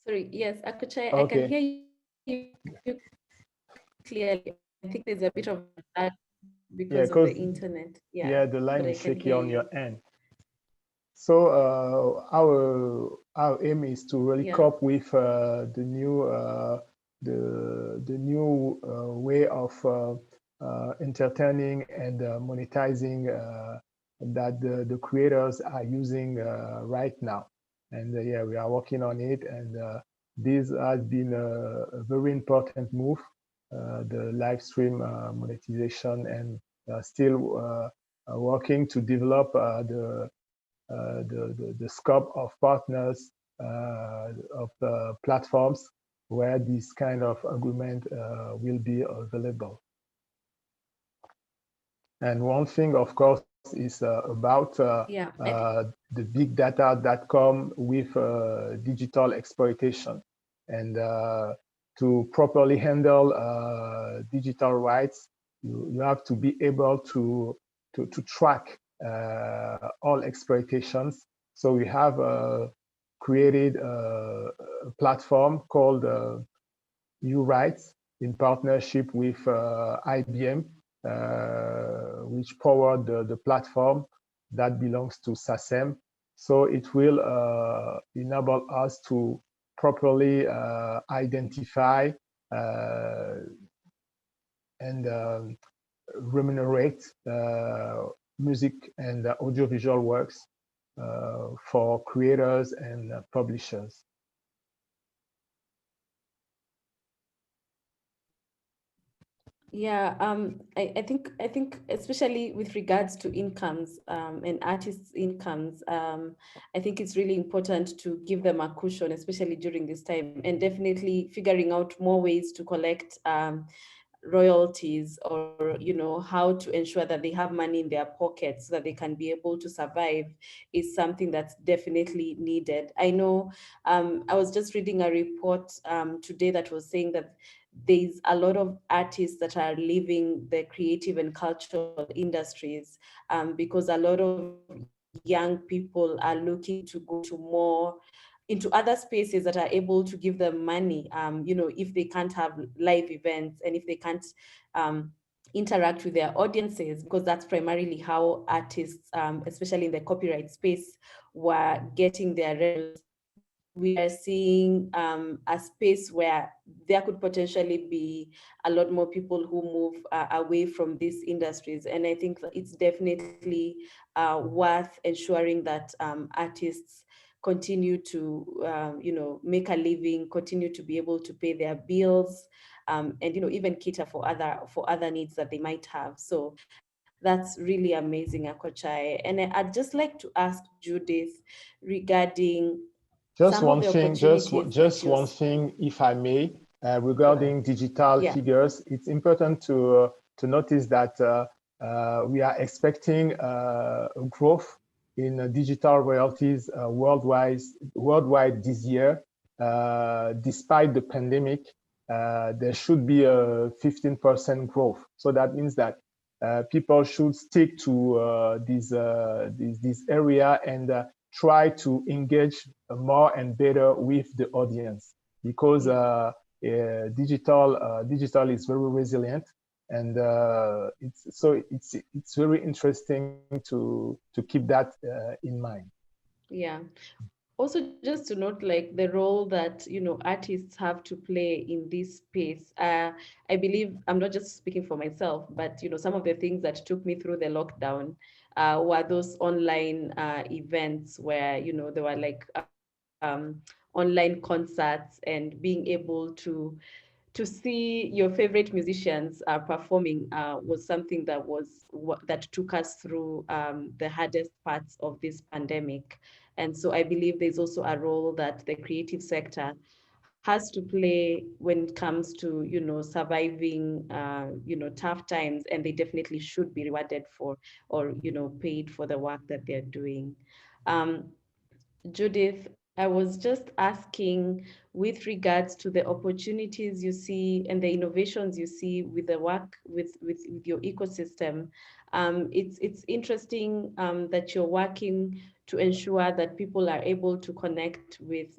Sorry, yes, Akuchai, Okay. I can hear you clearly. I think there's a bit of lag because of the internet. Yeah, the line is shaky on your end. So our aim is to really cope with the new way of entertaining and monetizing that the creators are using right now. And yeah, we are working on it, and this has been a very important move, the live stream monetization, and still working to develop the scope of partners of the platforms where this kind of agreement will be available. And one thing, of course, is about the big data that come with digital exploitation. And to properly handle digital rights, you have to be able to track all exploitations. So we have created a platform called URights in partnership with IBM, which powered the platform that belongs to SACEM. So it will enable us to properly identify and remunerate music and audiovisual works for creators and publishers. Yeah, I think especially with regards to incomes and artists' incomes, I think it's really important to give them a cushion, especially during this time, and definitely figuring out more ways to collect royalties, or how to ensure that they have money in their pockets so that they can be able to survive, is something that's definitely needed. I know I was just reading a report today that was saying that there's a lot of artists that are leaving the creative and cultural industries because a lot of young people are looking to go to more into other spaces that are able to give them money, if they can't have live events, and if they can't interact with their audiences, because that's primarily how artists, especially in the copyright space, were getting their revenues. We are seeing a space where there could potentially be a lot more people who move away from these industries. And I think that it's definitely worth ensuring that artists continue to, make a living, continue to be able to pay their bills, and even cater for other needs that they might have. So that's really amazing, Akochai. And I'd just like to ask Judith regarding just one thing, if I may, regarding digital figures. It's important to notice that we are expecting growth in digital royalties worldwide this year. Despite the pandemic, there should be a 15% growth. So that means that people should stick to this area and try to engage more and better with the audience, because digital is very resilient, and it's very interesting to keep that in mind. Yeah. Also, just to note, like, the role that artists have to play in this space. I believe, I'm not just speaking for myself, but some of the things that took me through the lockdown were those online events where, there were like online concerts, and being able to see your favorite musicians performing was something that took us through the hardest parts of this pandemic. And so I believe there's also a role that the creative sector has to play when it comes to, surviving, tough times, and they definitely should be rewarded for, or, paid for the work that they're doing. Judith, I was just asking, with regards to the opportunities you see and the innovations you see with the work with your ecosystem. It's interesting that you're working to ensure that people are able to connect with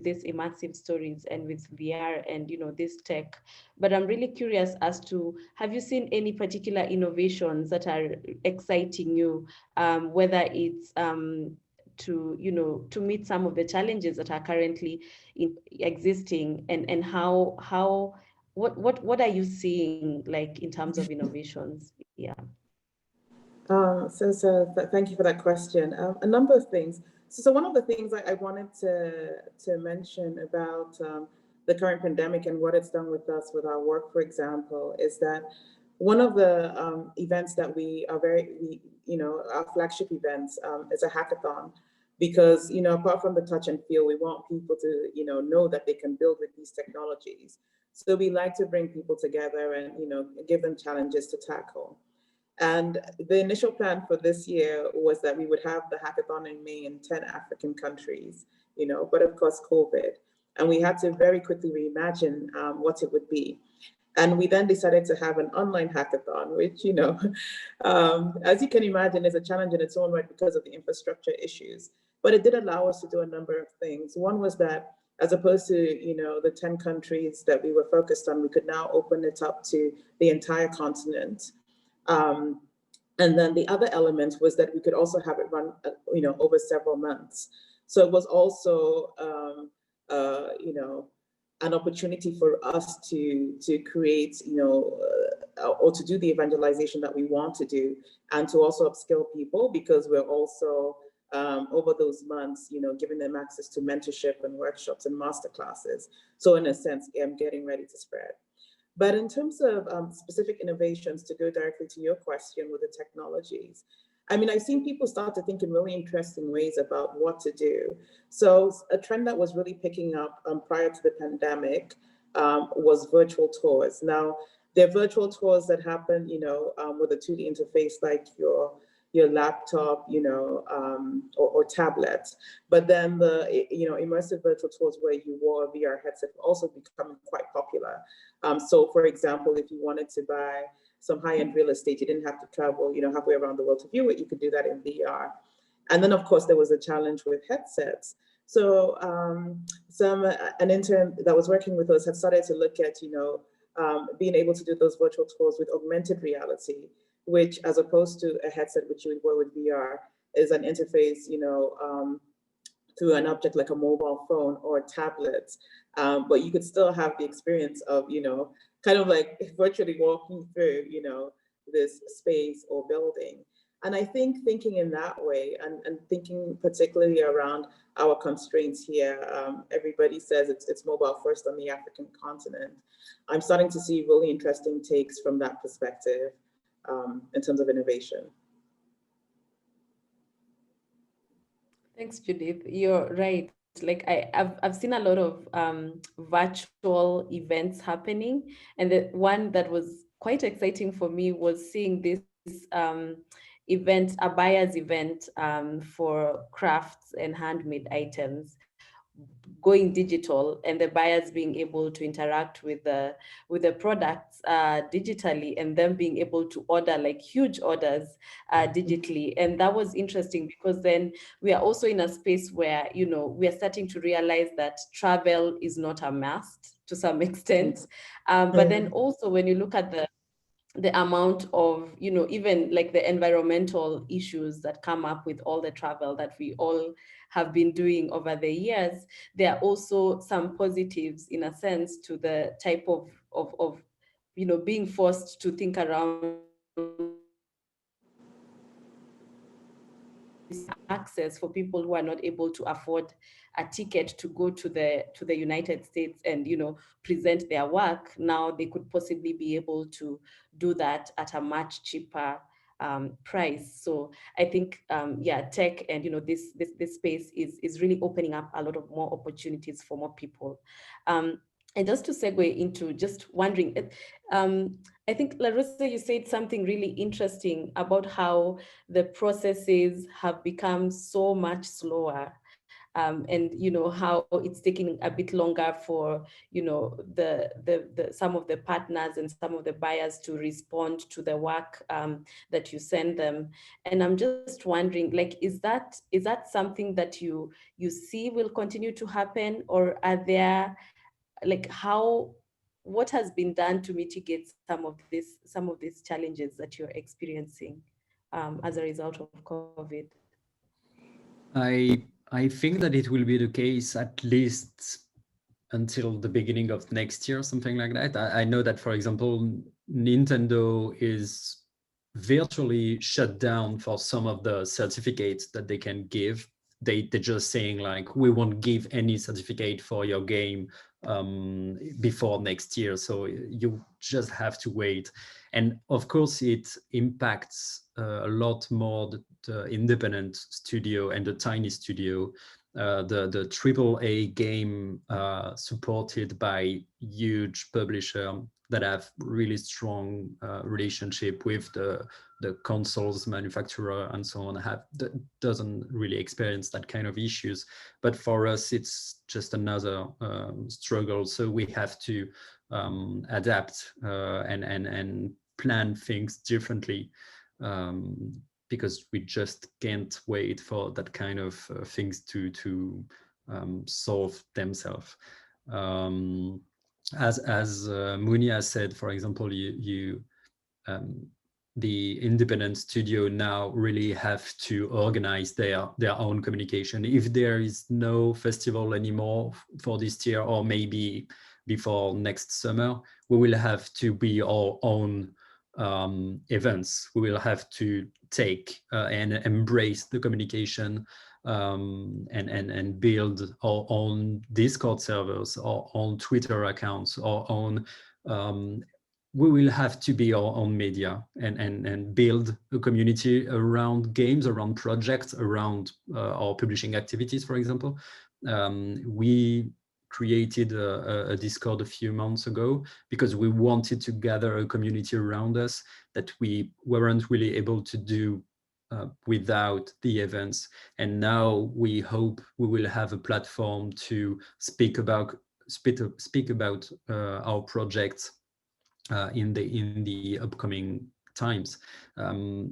these immersive stories and with VR and this tech. But I'm really curious as to, have you seen any particular innovations that are exciting you, whether it's to meet some of the challenges that are currently existing, and what are you seeing, like, in terms of innovations? Yeah. Thank you for that question. A number of things. So one of the things I wanted to mention about the current pandemic and what it's done with us, with our work, for example, is that one of the events that we are our flagship events is a hackathon, because, apart from the touch and feel, we want people to, know that they can build with these technologies. So we like to bring people together and, give them challenges to tackle. And the initial plan for this year was that we would have the hackathon in May in 10 African countries, but of course, COVID. And we had to very quickly reimagine what it would be. And we then decided to have an online hackathon, which, as you can imagine, is a challenge in its own right because of the infrastructure issues. But it did allow us to do a number of things. One was that, as opposed to, the 10 countries that we were focused on, we could now open it up to the entire continent. And then the other element was that we could also have it run, over several months. So it was also, an opportunity for us to create, or to do the evangelization that we want to do, and to also upskill people, because we're also over those months, giving them access to mentorship and workshops and masterclasses. So in a sense, I'm getting ready to spread. But in terms of specific innovations, to go directly to your question with the technologies, I mean, I've seen people start to think in really interesting ways about what to do. So a trend that was really picking up prior to the pandemic was virtual tours. Now, there are virtual tours that happen, with a 2D interface, like your laptop, or tablet. But then the, immersive virtual tours where you wore a VR headset are also becoming quite popular. So for example, if you wanted to buy some high-end real estate, you didn't have to travel, halfway around the world to view it, you could do that in VR. And then of course, there was a challenge with headsets. So an intern that was working with us had started to look at, being able to do those virtual tours with augmented reality, which, as opposed to a headset which you would wear with VR, is an interface, through an object like a mobile phone or a tablet. But you could still have the experience of, kind of like virtually walking through, this space or building. And I think thinking in that way, and thinking particularly around our constraints here, everybody says it's mobile first on the African continent. I'm starting to see really interesting takes from that perspective in terms of innovation. Thanks, Judith. You're right. Like I've seen a lot of virtual events happening, and the one that was quite exciting for me was seeing this event, a buyer's event for crafts and handmade items, going digital, and the buyers being able to interact with the products digitally, and them being able to order like huge orders digitally. And that was interesting, because then we are also in a space where, we are starting to realize that travel is not a must to some extent. But then also, when you look at the amount of, even like the environmental issues that come up with all the travel that we all have been doing over the years, there are also some positives, in a sense, to the type of being forced to think around access for people who are not able to afford a ticket to go to the United States and, you know, present their work. Now they could possibly be able to do that at a much cheaper price. So I think, yeah, tech and, you know, this space is really opening up a lot of more opportunities for more people. And just to segue into just wondering, I think, Larissa, you said something really interesting about how the processes have become so much slower. And, you know, how it's taking a bit longer for, you know, the some of the partners and some of the buyers to respond to the work that you send them. And I'm just wondering, like, is that something that you see will continue to happen, or are there, like, what has been done to mitigate some of these challenges that you're experiencing as a result of COVID? I think that it will be the case at least until the beginning of next year, something like that. I know that, for example, Nintendo is virtually shut down for some of the certificates that they can give. They're just saying, like, we won't give any certificate for your game before next year, so you just have to wait. And of course it impacts a lot more the independent studio and the tiny studio, the AAA game supported by huge publisher that have really strong relationship with the consoles manufacturer and so on, doesn't really experience that kind of issues. But for us, it's just another struggle. So we have to adapt and plan things differently, because we just can't wait for that kind of things to solve themselves. As Munia said, for example, the independent studio now really have to organize their own communication. If there is no festival anymore for this year, or maybe before next summer, we will have to be our own events. We will have to take and embrace the communication, and build our own Discord servers, our own Twitter accounts, our own we will have to be our own media and build a community around games, around projects, around our publishing activities, for example. We created a Discord a few months ago because we wanted to gather a community around us that we weren't really able to do without the events. And now we hope we will have a platform to speak about our projects in the upcoming times.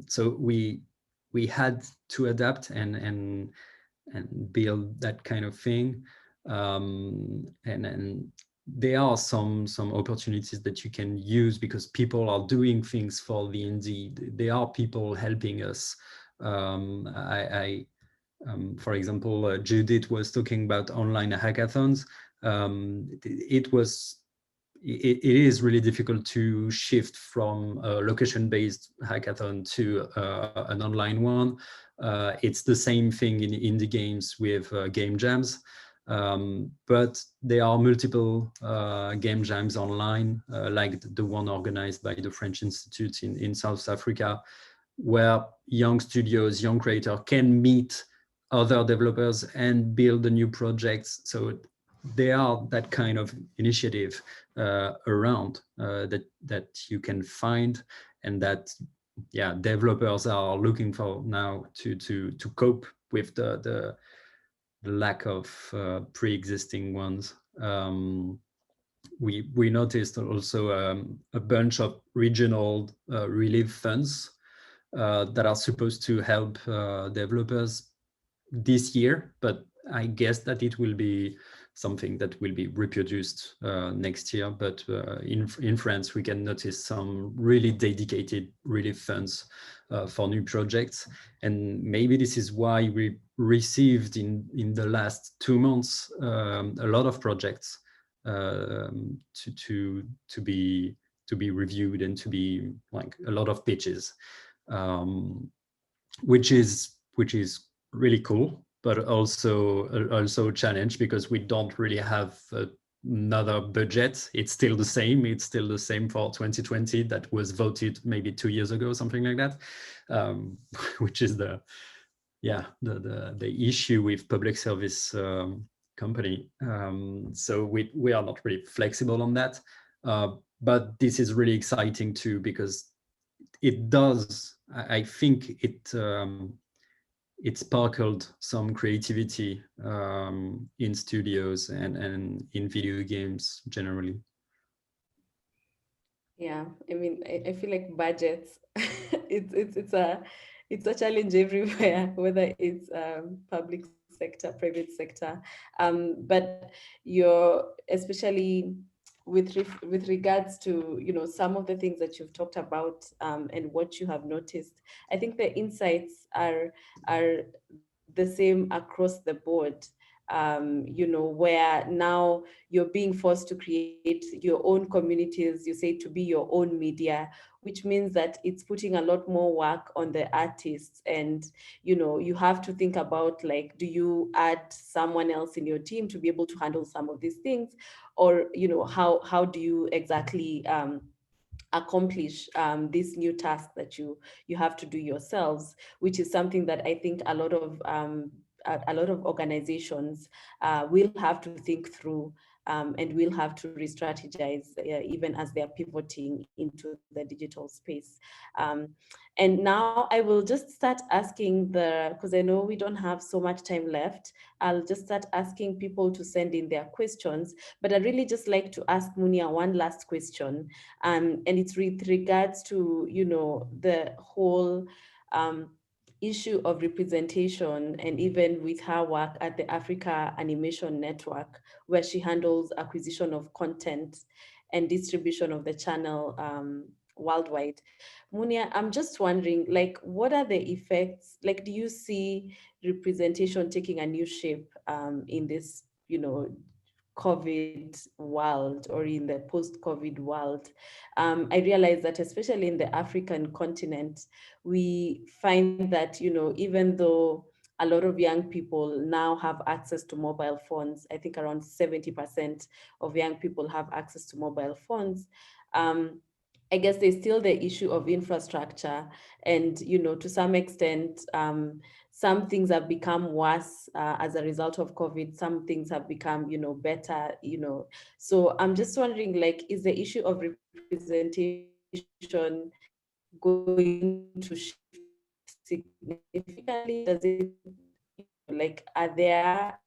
So we had to adapt and build that kind of thing. And there are some opportunities that you can use because people are doing things for the indie. There are people helping us. For example, Judith was talking about online hackathons. It is really difficult to shift from a location-based hackathon to an online one. It's the same thing in indie games with game jams, but there are multiple game jams online, like the one organized by the French Institute in South Africa, where young studios, young creators can meet other developers and build the new projects. So there are that kind of initiative around that you can find, and that developers are looking for now to cope with the lack of pre-existing ones. We noticed also a bunch of regional relief funds that are supposed to help developers this year, but I guess that it will be something that will be reproduced next year. But in France, we can notice some really dedicated relief funds for new projects. And maybe this is why we received in the last 2 months a lot of projects to be reviewed and to be like a lot of pitches, which is which is really cool, but also a challenge because we don't really have another budget. It's still the same. It's still the same for 2020 that was voted maybe 2 years ago, something like that, which is the issue with public service company. So we are not really flexible on that. But this is really exciting too, because it does, I think it sparkled some creativity in studios and in video games generally. Yeah, I mean, I feel like budgets, it's a challenge everywhere, whether it's public sector, private sector. But you're especially with regards to, you know, some of the things that you've talked about and what you have noticed, I think the insights are the same across the board. You know, where now you're being forced to create your own communities, you say, to be your own media, which means that it's putting a lot more work on the artists. And, you know, you have to think about, like, do you add someone else in your team to be able to handle some of these things? Or, you know, how do you exactly accomplish this new task that you have to do yourselves, which is something that I think a lot of organizations will have to think through and will have to re-strategize even as they're pivoting into the digital space. And now I will just start asking because I know we don't have so much time left, I'll just start asking people to send in their questions, but I'd really just like to ask Munia one last question. And it's with regards to, you know, the whole issue of representation, and even with her work at the Africa Animation Network, where she handles acquisition of content and distribution of the channel worldwide. Munia, I'm just wondering, like, what are the effects? Like, do you see representation taking a new shape in this, you know, COVID world, or in the post-COVID world? I realize that especially in the African continent, we find that, you know, even though a lot of young people now have access to mobile phones, I think around 70% of young people have access to mobile phones. I guess there's still the issue of infrastructure, and, you know, to some extent, some things have become worse as a result of COVID. Some things have become, you know, better, you know. So I'm just wondering, like, is the issue of representation going to shift significantly? Does it, like, are there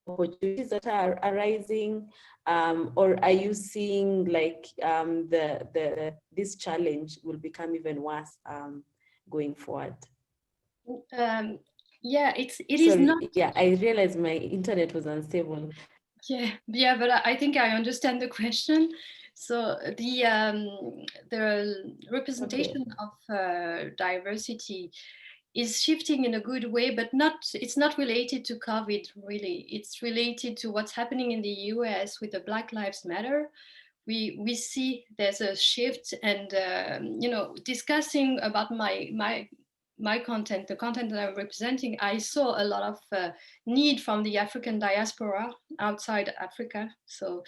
opportunities that are arising, or are you seeing, like, this challenge will become even worse going forward? Yeah, it is not. Yeah, I realized my internet was unstable. Yeah, but I think I understand the question. So the representation of diversity is shifting in a good way, but it's not related to COVID, really. It's related to what's happening in the US with the Black Lives Matter. We see there's a shift, and you know, discussing about my content, the content that I'm representing, I saw a lot of need from the African diaspora outside Africa. So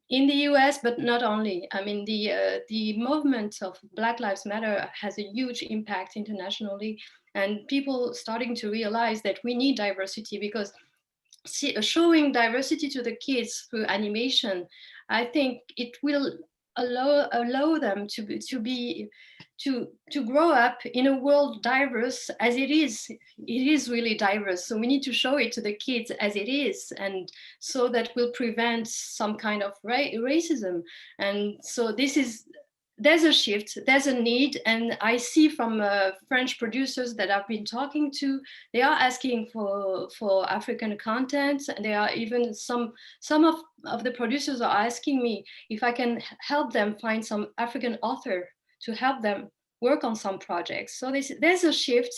in the US, but not only. I mean, the movement of Black Lives Matter has a huge impact internationally, and people starting to realize that we need diversity, because showing diversity to the kids through animation, I think it will allow them to grow up in a world diverse as it is. It is really diverse, so we need to show it to the kids as it is, and so that will prevent some kind of racism. And so there's a shift, there's a need, and I see from French producers that I've been talking to, they are asking for African content, and there are even some of the producers are asking me if I can help them find some African author to help them work on some projects. So there's a shift,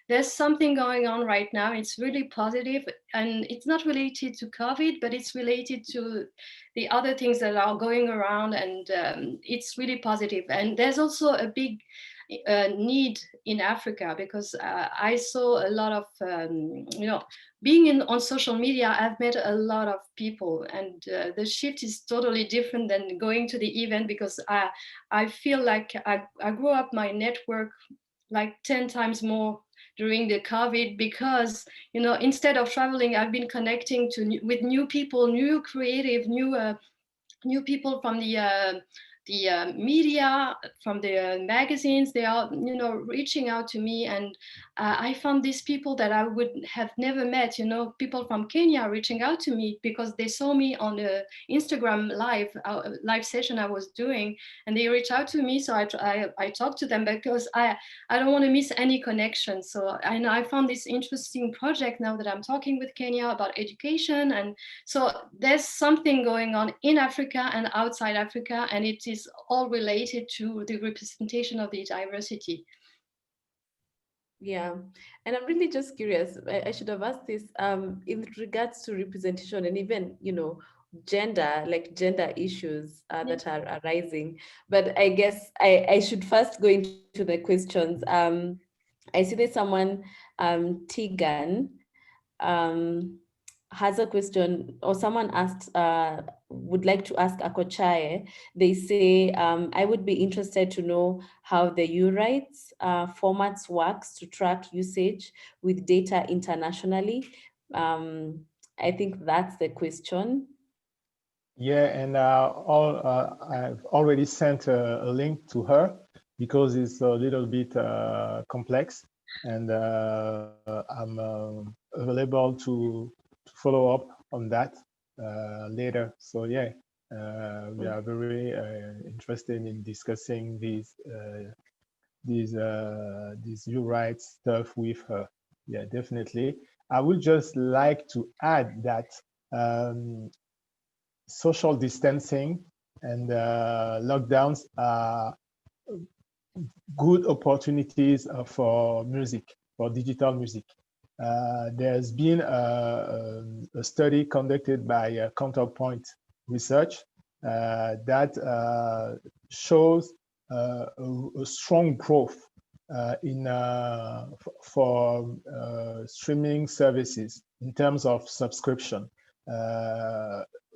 there's something going on right now. It's really positive, and it's not related to COVID, but it's related to the other things that are going around, and it's really positive. And there's also a big need in Africa, because I saw a lot of, being on social media, I've met a lot of people, and the shift is totally different than going to the event, because I feel like I grew up my network like 10 times more during the COVID, because, instead of traveling, I've been connecting with new people, new creative, new people from the media, from the magazines. They are, reaching out to me, and I found these people that I would have never met. People from Kenya reaching out to me because they saw me on the Instagram live session I was doing, and they reach out to me. So I talked to them because I don't want to miss any connection. So I found this interesting project now that I'm talking with Kenya about education, and so there's something going on in Africa and outside Africa, and it is all related to the representation of the diversity. Yeah, and I'm really just curious. I should have asked this in regards to representation and even, gender issues that are arising. But I guess I should first go into the questions. I see there's someone, Tegan, has a question, or someone asked, would like to ask Akochaye. They say, I would be interested to know how the U-Rights formats works to track usage with data internationally. I think that's the question. Yeah, and I've already sent a link to her because it's a little bit complex, and I'm available to follow up on that later. So yeah, we are very interested in discussing these U-Rights stuff with her. Yeah, definitely. I would just like to add that social distancing and lockdowns are good opportunities for music, for digital music. There's been a study conducted by Counterpoint Research that shows a strong growth for streaming services in terms of subscription.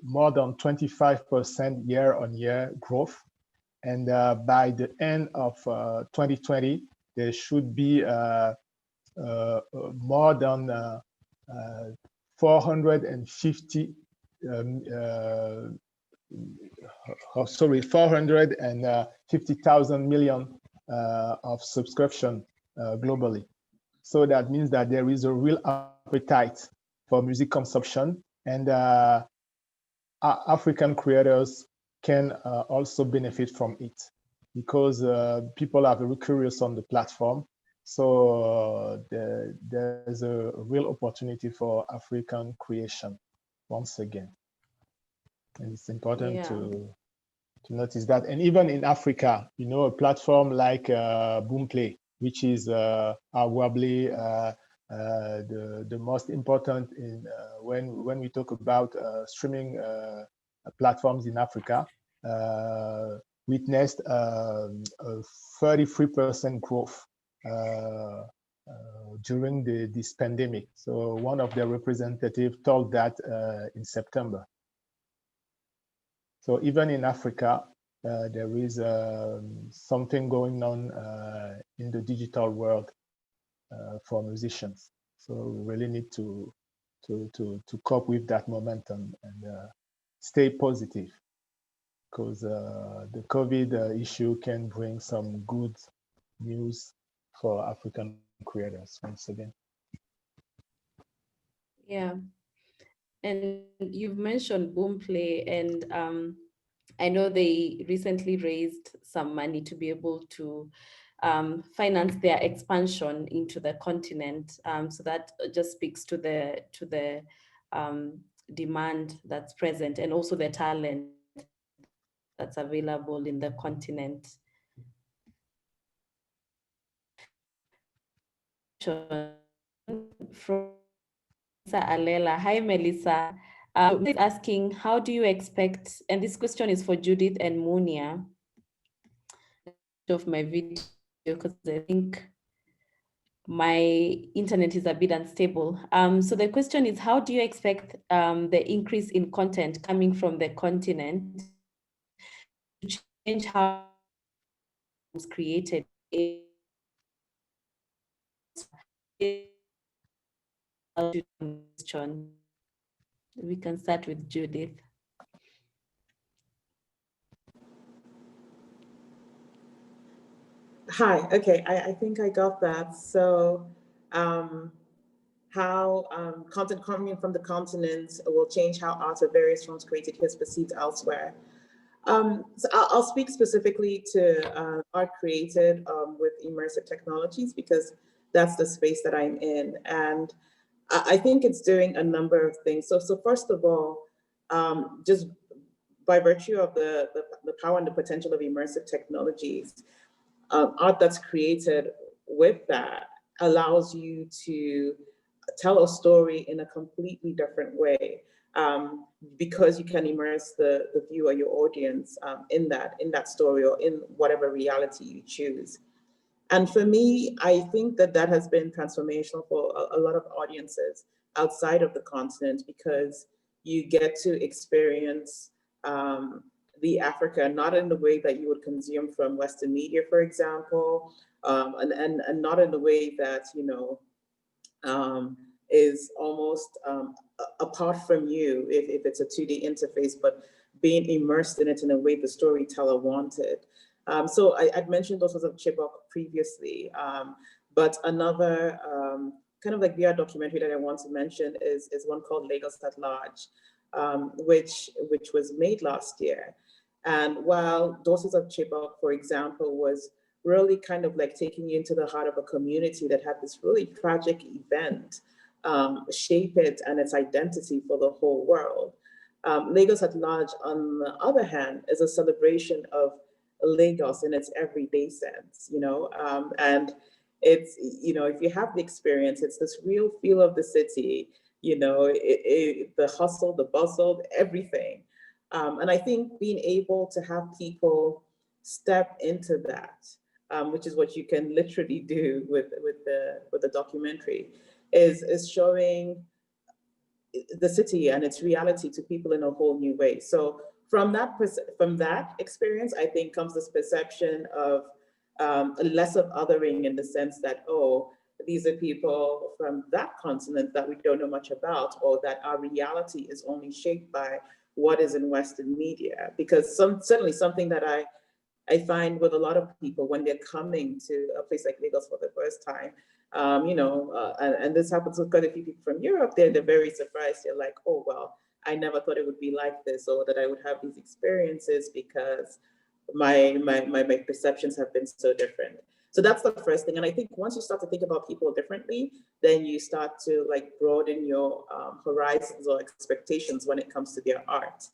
More than 25% year-on-year growth. And by the end of 2020, there should be more than 450,000 million of subscription globally. So that means that there is a real appetite for music consumption, and African creators can also benefit from it because people are very curious on the platform. So there's a real opportunity for African creation once again. And it's important to notice that. And even in Africa, a platform like Boomplay, which is arguably the most important in when we talk about streaming platforms in Africa, witnessed a 33% growth during this pandemic. So one of the representatives told that in September. So even in Africa, there is something going on in the digital world for musicians. So we really need to cope with that momentum and stay positive, because the COVID issue can bring some good news for African creators once again. Yeah, and you've mentioned Boomplay, and I know they recently raised some money to be able to finance their expansion into the continent. So that just speaks to the demand that's present, and also the talent that's available in the continent. From Alela. Hi, Melissa. Asking, how do you expect, and this question is for Judith and Munia, of my video, because I think my internet is a bit unstable. So the question is, how do you expect the increase in content coming from the continent to change how it's created? We can start with Judith. Hi, okay, I think I got that. So how content coming from the continent will change how art of various forms created here is perceived elsewhere. So I'll speak specifically to art created with immersive technologies, because that's the space that I'm in. And I think it's doing a number of things. So first of all, just by virtue of the power and the potential of immersive technologies, art that's created with that allows you to tell a story in a completely different way, because you can immerse the viewer, your audience, in that story or in whatever reality you choose. And for me, I think that has been transformational for a lot of audiences outside of the continent, because you get to experience the Africa, not in the way that you would consume from Western media, for example, and not in the way that, is almost apart from you if it's a 2D interface, but being immersed in it in a way the storyteller wanted. So I'd mentioned those sorts of Chibok previously, but another kind of like VR documentary that I want to mention is one called Lagos at Large, which was made last year. And while Daughters of Chibok, for example, was really kind of like taking you into the heart of a community that had this really tragic event shape it and its identity for the whole world. Lagos at Large, on the other hand, is a celebration of Lagos in its everyday sense, and it's, if you have the experience, it's this real feel of the city, the hustle, the bustle, everything. And I think being able to have people step into that, which is what you can literally do with the documentary, is showing the city and its reality to people in a whole new way. So from that experience, I think comes this perception of less of othering, in the sense that, oh, these are people from that continent that we don't know much about, or that our reality is only shaped by what is in Western media. Because certainly something that I find with a lot of people when they're coming to a place like Lagos for the first time, and this happens with quite a few people from Europe, they're very surprised. They're like, oh, well, I never thought it would be like this, or that I would have these experiences, because my perceptions have been so different. So that's the first thing. And I think once you start to think about people differently, then you start to broaden your horizons or expectations when it comes to their art,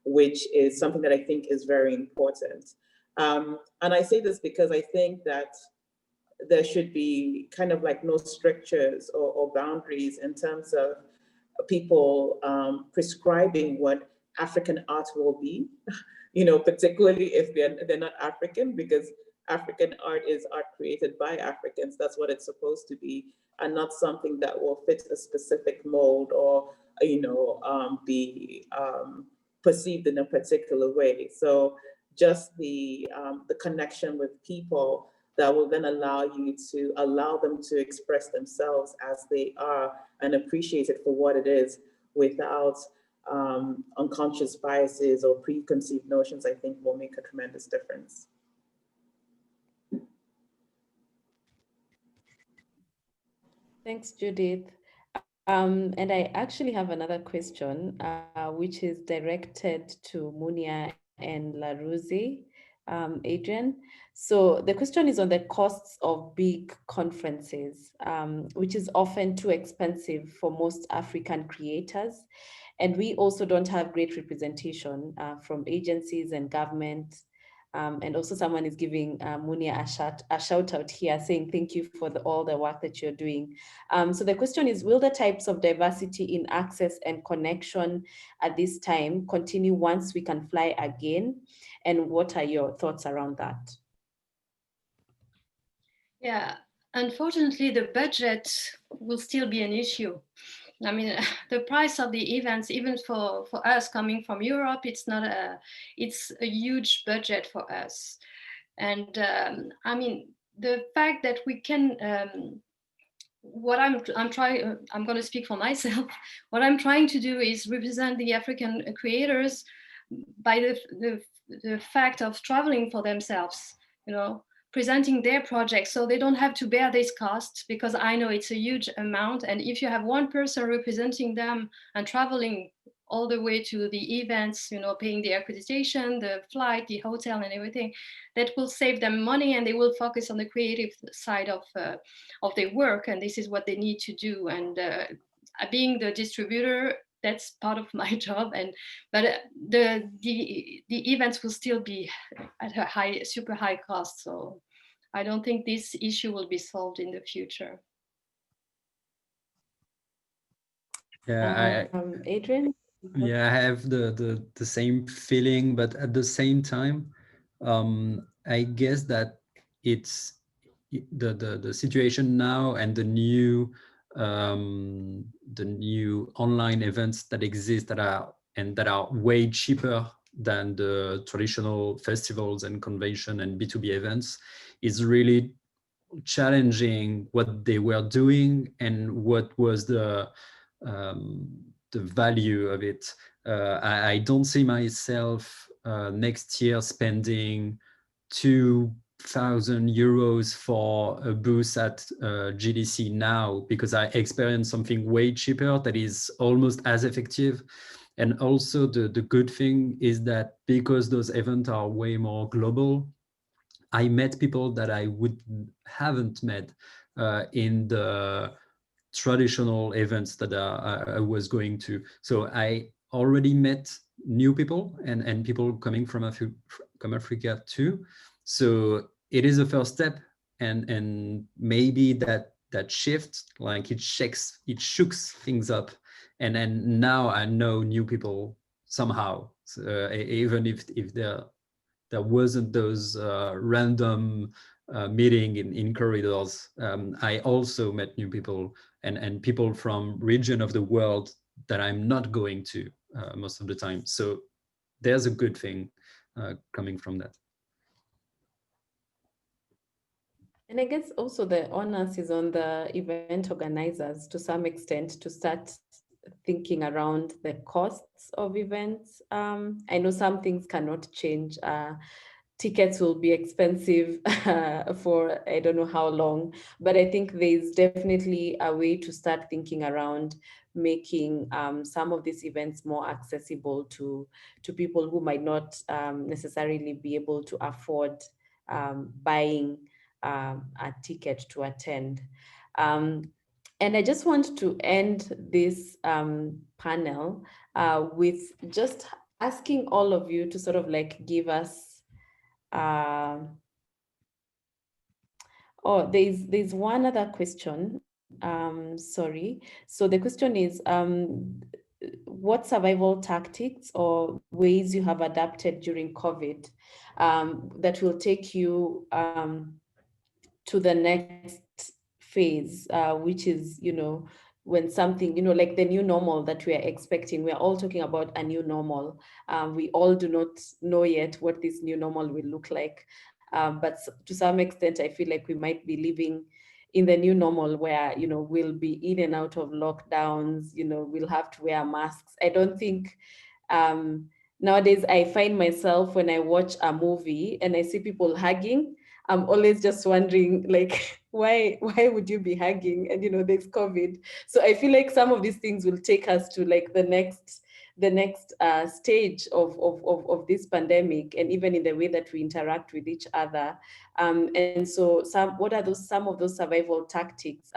which is something that I think is very important. And I say this because I think that there should be kind of no strictures or boundaries in terms of people prescribing what African art will be, particularly if they're not African, because African art is art created by Africans. That's what it's supposed to be, and not something that will fit a specific mold or, be perceived in a particular way. So just the connection with people that will then allow them to express themselves as they are and appreciate it for what it is, without unconscious biases or preconceived notions, I think will make a tremendous difference. Thanks, Judith. And I actually have another question, which is directed to Munia and Laruzi, Adrian. So the question is on the costs of big conferences, which is often too expensive for most African creators. And we also don't have great representation from agencies and government. And also someone is giving Munia a shout out here, saying thank you for all the work that you're doing. So the question is, will the types of diversity in access and connection at this time continue once we can fly again? And what are your thoughts around that? Yeah, unfortunately, the budget will still be an issue. I mean, the price of the events, even for us coming from Europe, it's a huge budget for us. And I mean, the fact that we can, what I'm trying, I'm going to speak for myself. What I'm trying to do is represent the African creators by the fact of traveling for themselves, you know, presenting their projects, so they don't have to bear this cost, because I know it's a huge amount. And if you have one person representing them and traveling all the way to the events, you know, paying the accreditation, the flight, the hotel, and everything, that will save them money, and they will focus on the creative side of their work. And this is what they need to do. And being the distributor, that's part of my job. And but the events will still be at a super high cost. So I don't think this issue will be solved in the future. Yeah, Adrian? yeah, I have the same feeling, but at the same time, I guess that it's the situation now and the new online events that exist that are way cheaper than the traditional festivals and convention and B2B events is really challenging what they were doing and what was the value of it. I don't see myself next year spending 2,000 euros for a booth at GDC now, because I experienced something way cheaper that is almost as effective. And also the good thing is that because those events are way more global, I met people that I haven't met in the traditional events that I was going to. So I already met new people and people coming from Africa too. So it is a first step, and maybe that shift, like it shooks things up, and then now I know new people somehow, even if there wasn't those random meeting in corridors. I also met new people and people from region of the world that I'm not going to most of the time. So there's a good thing coming from that. And I guess also the onus is on the event organizers to some extent to start thinking around the costs of events. I know some things cannot change. Tickets will be expensive for I don't know how long, but I think there's definitely a way to start thinking around making some of these events more accessible to people who might not necessarily be able to afford buying a ticket to attend. And I just want to end this panel with just asking all of you to sort of like give us, there's one other question. Sorry. So the question is, what survival tactics or ways you have adapted during COVID that will take you to the next phase, which is, you know, when something, you know, like the new normal that we are expecting. We're all talking about a new normal. We all do not know yet what this new normal will look like. But to some extent, I feel like we might be living in the new normal where, you know, we'll be in and out of lockdowns, you know, we'll have to wear masks. I don't think, nowadays I find myself when I watch a movie and I see people hugging, I'm always just wondering, like, why would you be hugging? And, you know, there's COVID. So I feel like some of these things will take us to like the next stage of this pandemic, and even in the way that we interact with each other. And so what are some of those survival tactics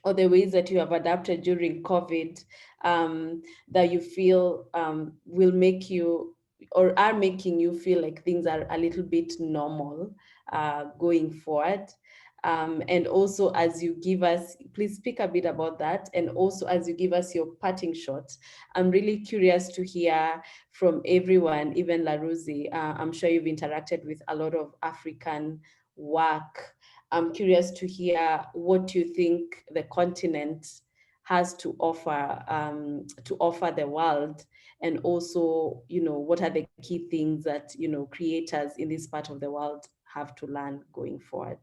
or the ways that you have adapted during COVID that you feel will make you or are making you feel like things are a little bit normal going forward? And also, as you give us, please speak a bit about that. And also, as you give us your parting shot, I'm really curious to hear from everyone, even Laruzi. I'm sure you've interacted with a lot of African work I'm curious to hear what you think the continent has to offer the world, and also, what are the key things that, creators in this part of the world have to learn going forward.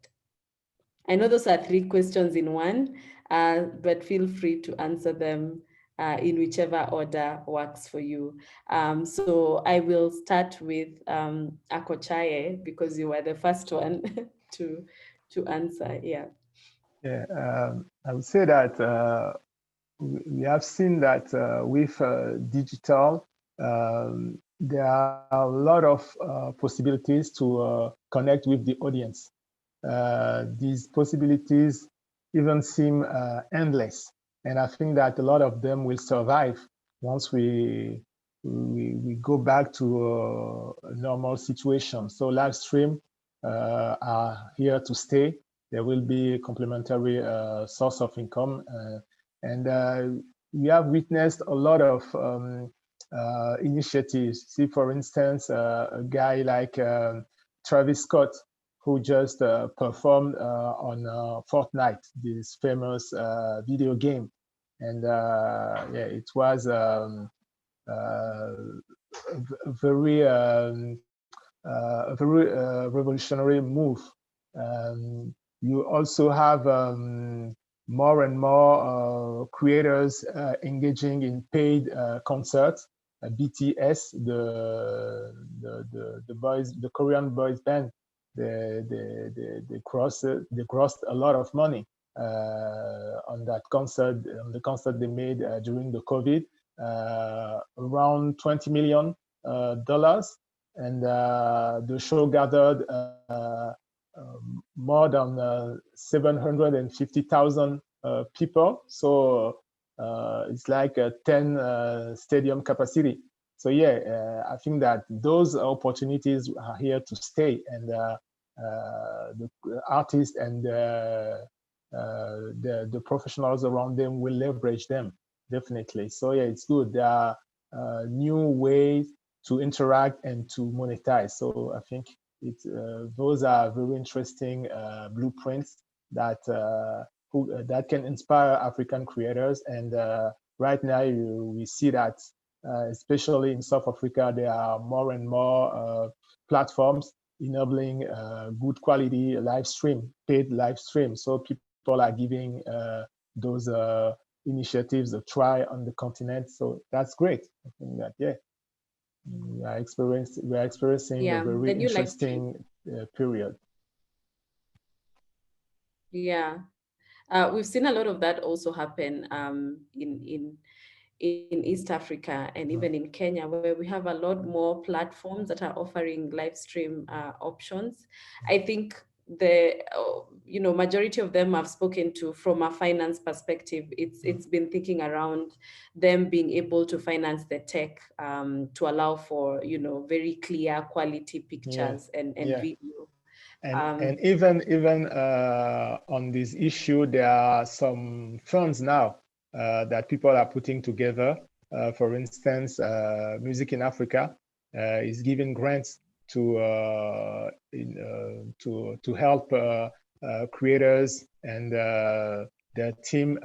I know those are 3 questions in one, but feel free to answer them in whichever order works for you. So I will start with Akochaye, because you were the first one to answer. Yeah. Yeah, I would say that we have seen that with digital, there are a lot of possibilities to connect with the audience. These possibilities even seem endless, and I think that a lot of them will survive once we go back to a normal situation. So live stream are here to stay. There will be a complementary source of income, and we have witnessed a lot of initiatives. See, for instance, a guy like Travis Scott, who just performed on Fortnite, this famous video game. And yeah, it was a very revolutionary move. You also have more and more creators engaging in paid concerts. BTS, the Korean boys band, they grossed a lot of money on that concert, on the concert they made during the COVID, around $20 million, and the show gathered more than 750,000 people. So it's like a 10 stadium capacity. So yeah, I think that those opportunities are here to stay, and the artists and the professionals around them will leverage them, definitely. So yeah, it's good. There are new ways to interact and to monetize. So I think those are very interesting blueprints that that can inspire African creators. And right now we see that, especially in South Africa, there are more and more platforms enabling good quality live stream, paid live stream. So people are giving those initiatives a try on the continent. So that's great. I think that, yeah, we are experiencing a very interesting period. Yeah, we've seen a lot of that also happen in East Africa and even in Kenya, where we have a lot more platforms that are offering live stream options. I think the majority of them I've spoken to from a finance perspective, it's been thinking around them being able to finance the tech to allow for very clear quality pictures and video. And even on this issue, there are some funds now that people are putting together. For instance, Music in Africa is giving grants to help creators and their team.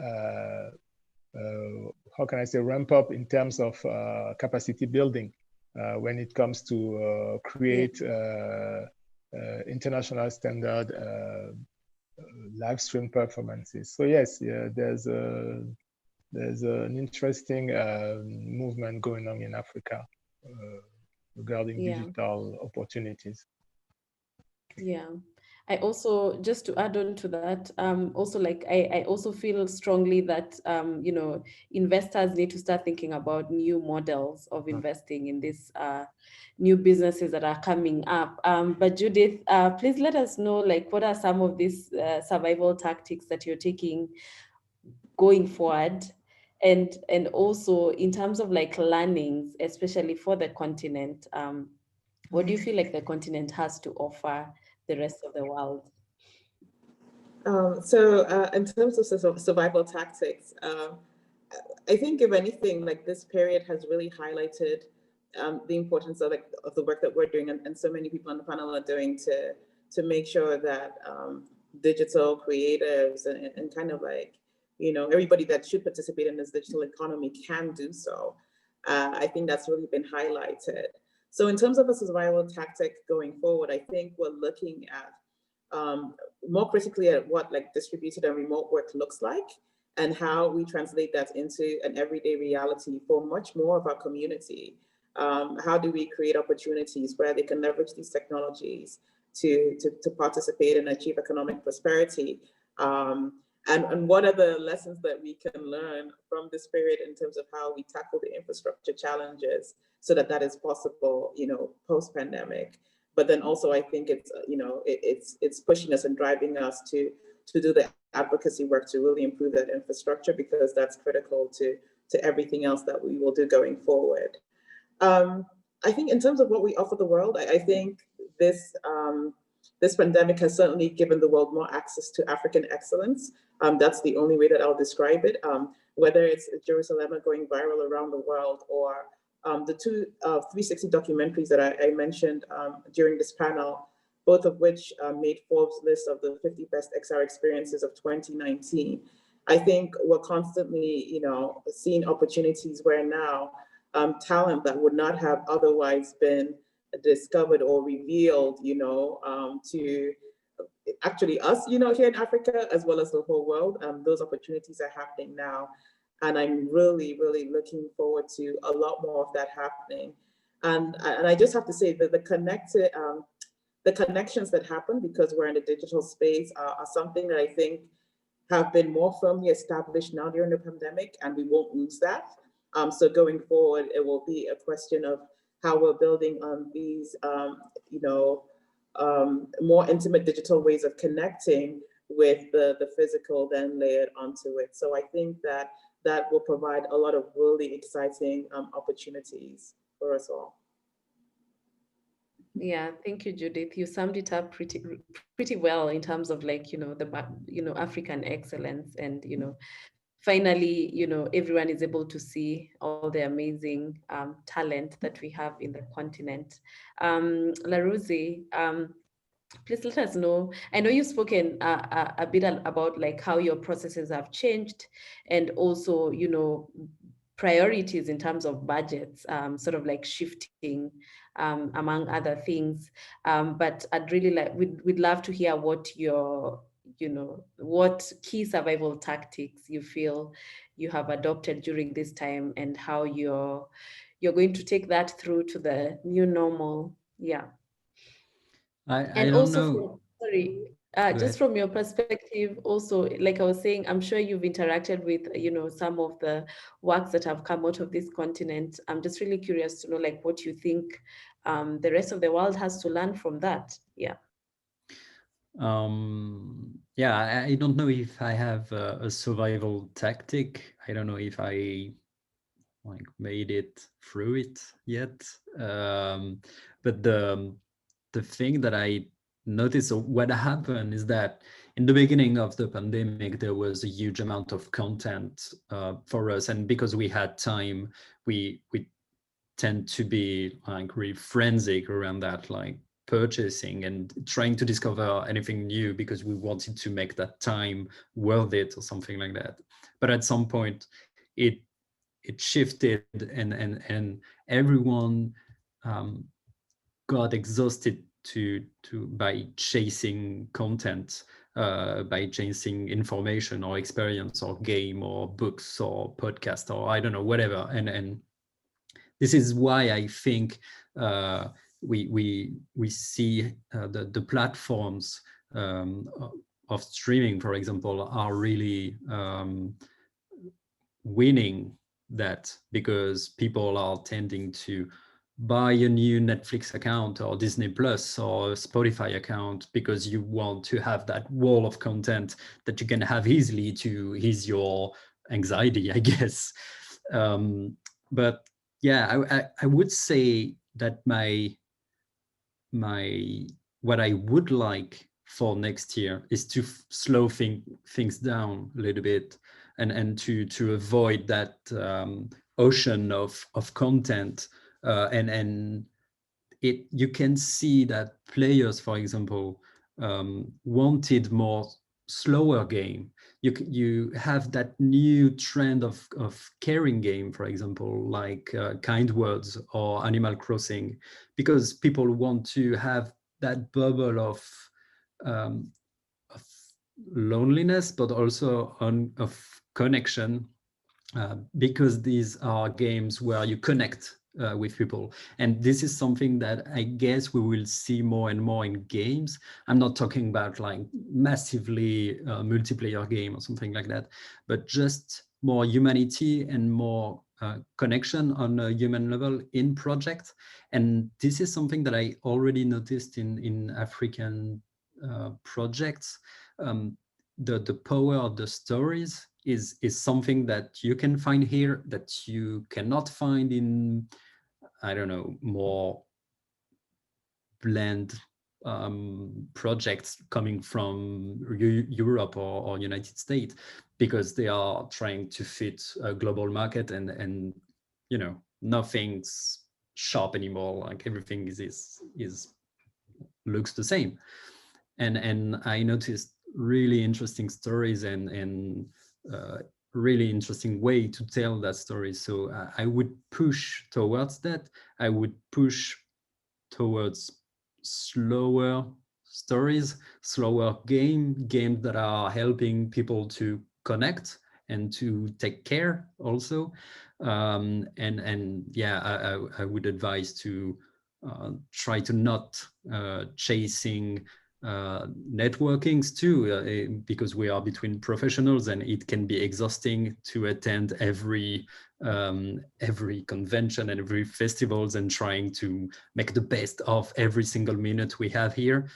How can I say, ramp up in terms of capacity building when it comes to create international standard live stream performances. So yes, there's an interesting movement going on in Africa regarding digital opportunities. Yeah, I also, just to add on to that, also like I also feel strongly that investors need to start thinking about new models of investing in these new businesses that are coming up. But Judith, please let us know, like, what are some of these survival tactics that you're taking going forward, and also in terms of like learnings, especially for the continent. What do you feel like the continent has to offer the rest of the world? In terms of survival tactics, I think if anything, like, this period has really highlighted the importance of the work that we're doing, and so many people on the panel are doing to make sure that digital creatives and kind of like, you know, everybody that should participate in this digital economy can do so. I think that's really been highlighted. So in terms of a survival tactic going forward, I think we're looking at more critically at what like distributed and remote work looks like and how we translate that into an everyday reality for much more of our community. How do we create opportunities where they can leverage these technologies to participate and achieve economic prosperity? And what are the lessons that we can learn from this period in terms of how we tackle the infrastructure challenges so that that is possible, you know, post-pandemic. But then also I think it's, you know, it's pushing us and driving us to do the advocacy work to really improve that infrastructure, because that's critical to everything else that we will do going forward. I think in terms of what we offer the world, I think this pandemic has certainly given the world more access to African excellence. That's the only way that I'll describe it. Whether it's Jerusalem going viral around the world, or the two 360 documentaries that I mentioned during this panel, both of which made Forbes' list of the 50 best XR experiences of 2019. I think we're constantly, you know, seeing opportunities where now talent that would not have otherwise been discovered or revealed, you know, to actually us, you know, here in Africa, as well as the whole world. Those opportunities are happening now. And I'm really, really looking forward to a lot more of that happening. And I just have to say that the connections that happen because we're in the digital space are something that I think have been more firmly established now during the pandemic, and we won't lose that. So going forward, it will be a question of how we're building on these, you know, more intimate digital ways of connecting with the physical then layered onto it. So I think that will provide a lot of really exciting opportunities for us all. Yeah, thank you, Judith. You summed it up pretty well in terms of like, you know, African excellence, and, you know, finally, you know, everyone is able to see all the amazing talent that we have in the continent. Laruzi, please let us know. I know you've spoken a bit about like how your processes have changed, and also, you know, priorities in terms of budgets, sort of like shifting among other things. But I'd really like, we'd love to hear what your, you know, what key survival tactics you feel you have adopted during this time, and how you're going to take that through to the new normal. Yeah. I don't know. Just from your perspective, also, like I was saying, I'm sure you've interacted with, you know, some of the works that have come out of this continent. I'm just really curious to know, like, what you think the rest of the world has to learn from that. Yeah. Yeah, I don't know if I have a survival tactic. I don't know if I like made it through it yet. But the thing that I noticed, what happened is that in the beginning of the pandemic, there was a huge amount of content for us, and because we had time, we tend to be like really frenzic around that, like purchasing and trying to discover anything new because we wanted to make that time worth it or something like that. But at some point, it shifted, and everyone got exhausted by chasing content, by chasing information or experience or game or books or podcast or I don't know, whatever. And this is why I think we see the platforms of streaming, for example, are really winning that, because people are tending to buy a new Netflix account or Disney Plus or Spotify account because you want to have that wall of content that you can have easily to ease your anxiety, I guess. But yeah, I would say that what I would like for next year is to slow things down a little bit, and to avoid that ocean of content, and you can see that players, for example, wanted more slower game. You have that new trend of caring game, for example, like Kind Words or Animal Crossing, because people want to have that bubble of loneliness, but also of connection, because these are games where you connect with people. And this is something that I guess we will see more and more in games. I'm not talking about like massively multiplayer game or something like that, but just more humanity and more connection on a human level in projects. And this is something that I already noticed in African projects. The power of the stories is something that you can find here that you cannot find in, I don't know, more bland projects coming from Europe or United States, because they are trying to fit a global market, and you know, nothing's sharp anymore. Like everything is looks the same. And I noticed really interesting stories and really interesting way to tell that story. So I would push towards that. I would push towards slower stories, slower games that are helping people to connect and to take care also. And yeah, I would advise to try to not chasing networkings too, because we are between professionals and it can be exhausting to attend every convention and every festivals and trying to make the best of every single minute we have here.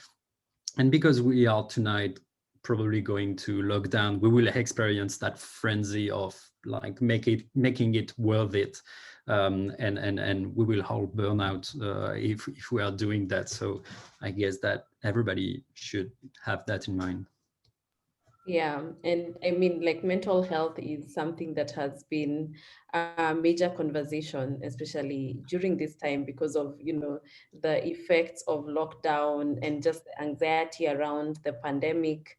And because we are tonight probably going to lockdown, we will experience that frenzy of like making it worth it. And we will all burn out if we are doing that. So I guess that everybody should have that in mind. Yeah, and I mean, like mental health is something that has been a major conversation, especially during this time, because of, you know, the effects of lockdown and just the anxiety around the pandemic.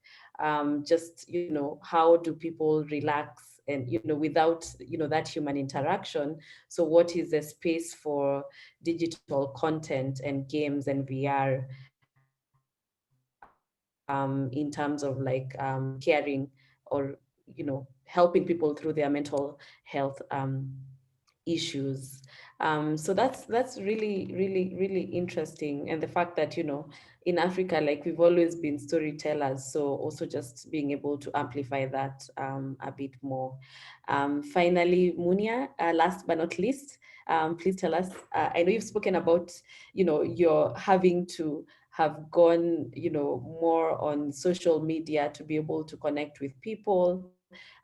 Just, you know, how do people relax and, you know, without, you know, that human interaction? So what is the space for digital content and games and VR? In terms of like caring or, you know, helping people through their mental health issues. So that's really, really, really interesting. And the fact that, you know, in Africa, like we've always been storytellers. So also just being able to amplify that a bit more. Finally, Munia, last but not least, please tell us, I know you've spoken about, you know, you're having to have gone, you know, more on social media to be able to connect with people,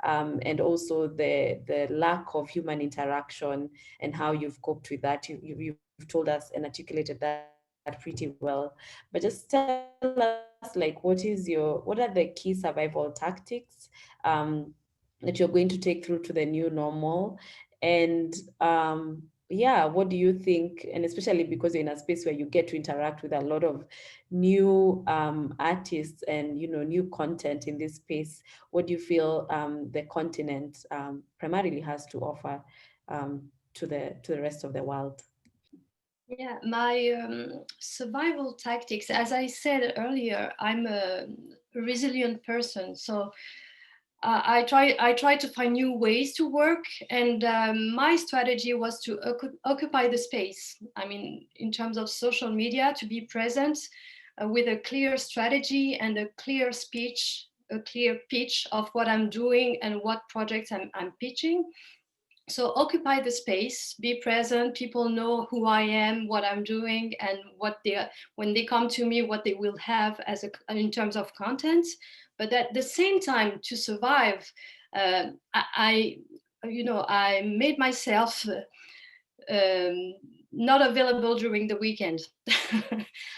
and also the lack of human interaction and how you've coped with that. You've told us and articulated that pretty well. But just tell us, like, what are the key survival tactics that you're going to take through to the new normal? And yeah, what do you think? And especially because you're in a space where you get to interact with a lot of new artists and, you know, new content in this space, what do you feel the continent primarily has to offer to the rest of the world? Yeah, my survival tactics, as I said earlier, I'm a resilient person. So I try to find new ways to work, and my strategy was to occupy the space. I mean, in terms of social media, to be present with a clear strategy and a clear speech, a clear pitch of what I'm doing and what projects I'm pitching. So occupy the space, be present. People know who I am, what I'm doing, and when they come to me, what they will have in terms of content. But at the same time, to survive, I made myself not available during the weekend.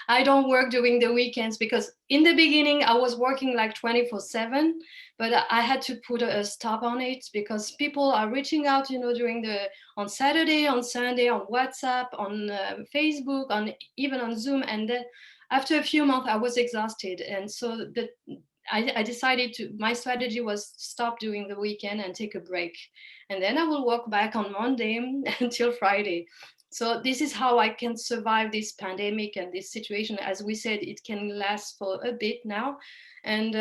I don't work during the weekends because in the beginning I was working like 24/7, but I had to put a stop on it because people are reaching out, you know, on Saturday, on Sunday, on WhatsApp, on Facebook, even on Zoom, and then after a few months, I was exhausted. And so I decided my strategy was stop during the weekend and take a break. And then I will work back on Monday until Friday. So this is how I can survive this pandemic and this situation. As we said, it can last for a bit now. And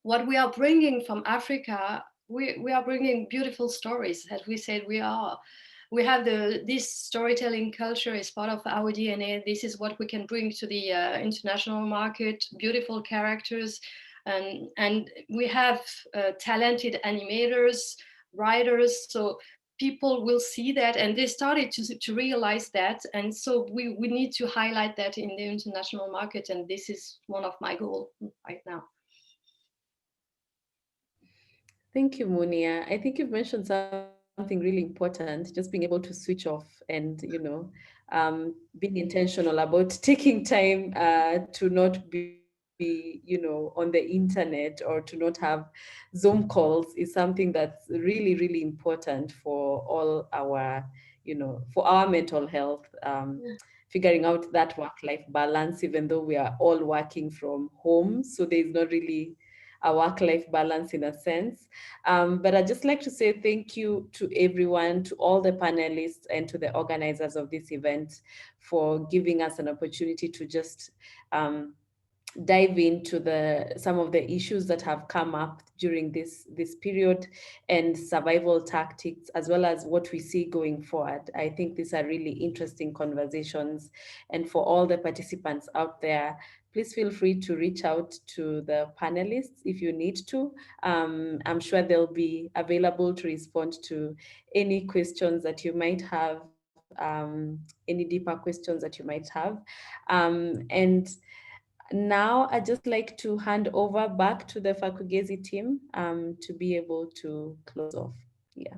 what we are bringing from Africa, we are bringing beautiful stories. As we said, we have this storytelling culture is part of our DNA. This is what we can bring to the international market, beautiful characters. And we have talented animators, writers. So people will see that, and they started to realize that. And so we need to highlight that in the international market. And this is one of my goals right now. Thank you, Munia. I think you've mentioned something really important, just being able to switch off and, being intentional about taking time to not be, on the internet, or to not have Zoom calls, is something that's really, really important for all our, for our mental health, figuring out that work-life balance, even though we are all working from home. So there's not really a work-life balance in a sense. But I'd just like to say thank you to everyone, to all the panelists and to the organizers of this event for giving us an opportunity to just dive into some of the issues that have come up during this period, and survival tactics, as well as what we see going forward. I think these are really interesting conversations. And for all the participants out there, please feel free to reach out to the panelists if you need to. I'm sure they'll be available to respond to any questions that you might have, any deeper questions that you might have. And now I'd just like to hand over back to the Fak'ugesi team to be able to close off. Yeah.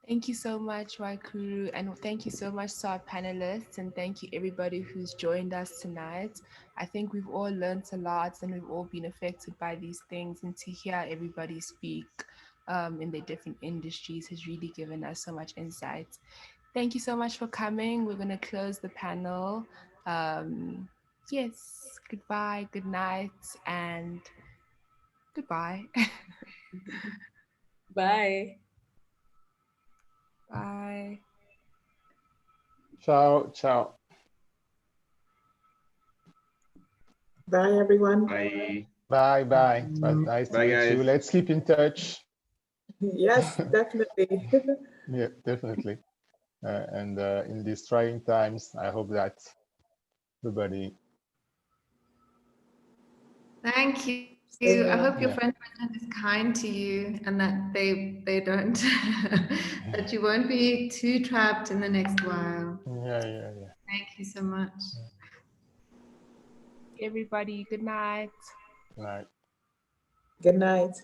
Thank you so much, Wakiuru, and thank you so much to our panelists, and thank you everybody who's joined us tonight. I think we've all learned a lot, and we've all been affected by these things, and to hear everybody speak in their different industries has really given us so much insight. Thank you so much for coming. We're going to close the panel. Yes, goodbye, good night, and goodbye. Bye. Bye. Ciao, ciao. Bye, everyone. Bye. Bye, bye. It was nice to meet you. Let's keep in touch. Yes, definitely. Yeah, definitely. And in these trying times, I hope that everybody. Thank you. I hope your friend is kind to you, and that they don't, that you won't be too trapped in the next while. Yeah. Thank you so much. Everybody, good night. Good night. Good night.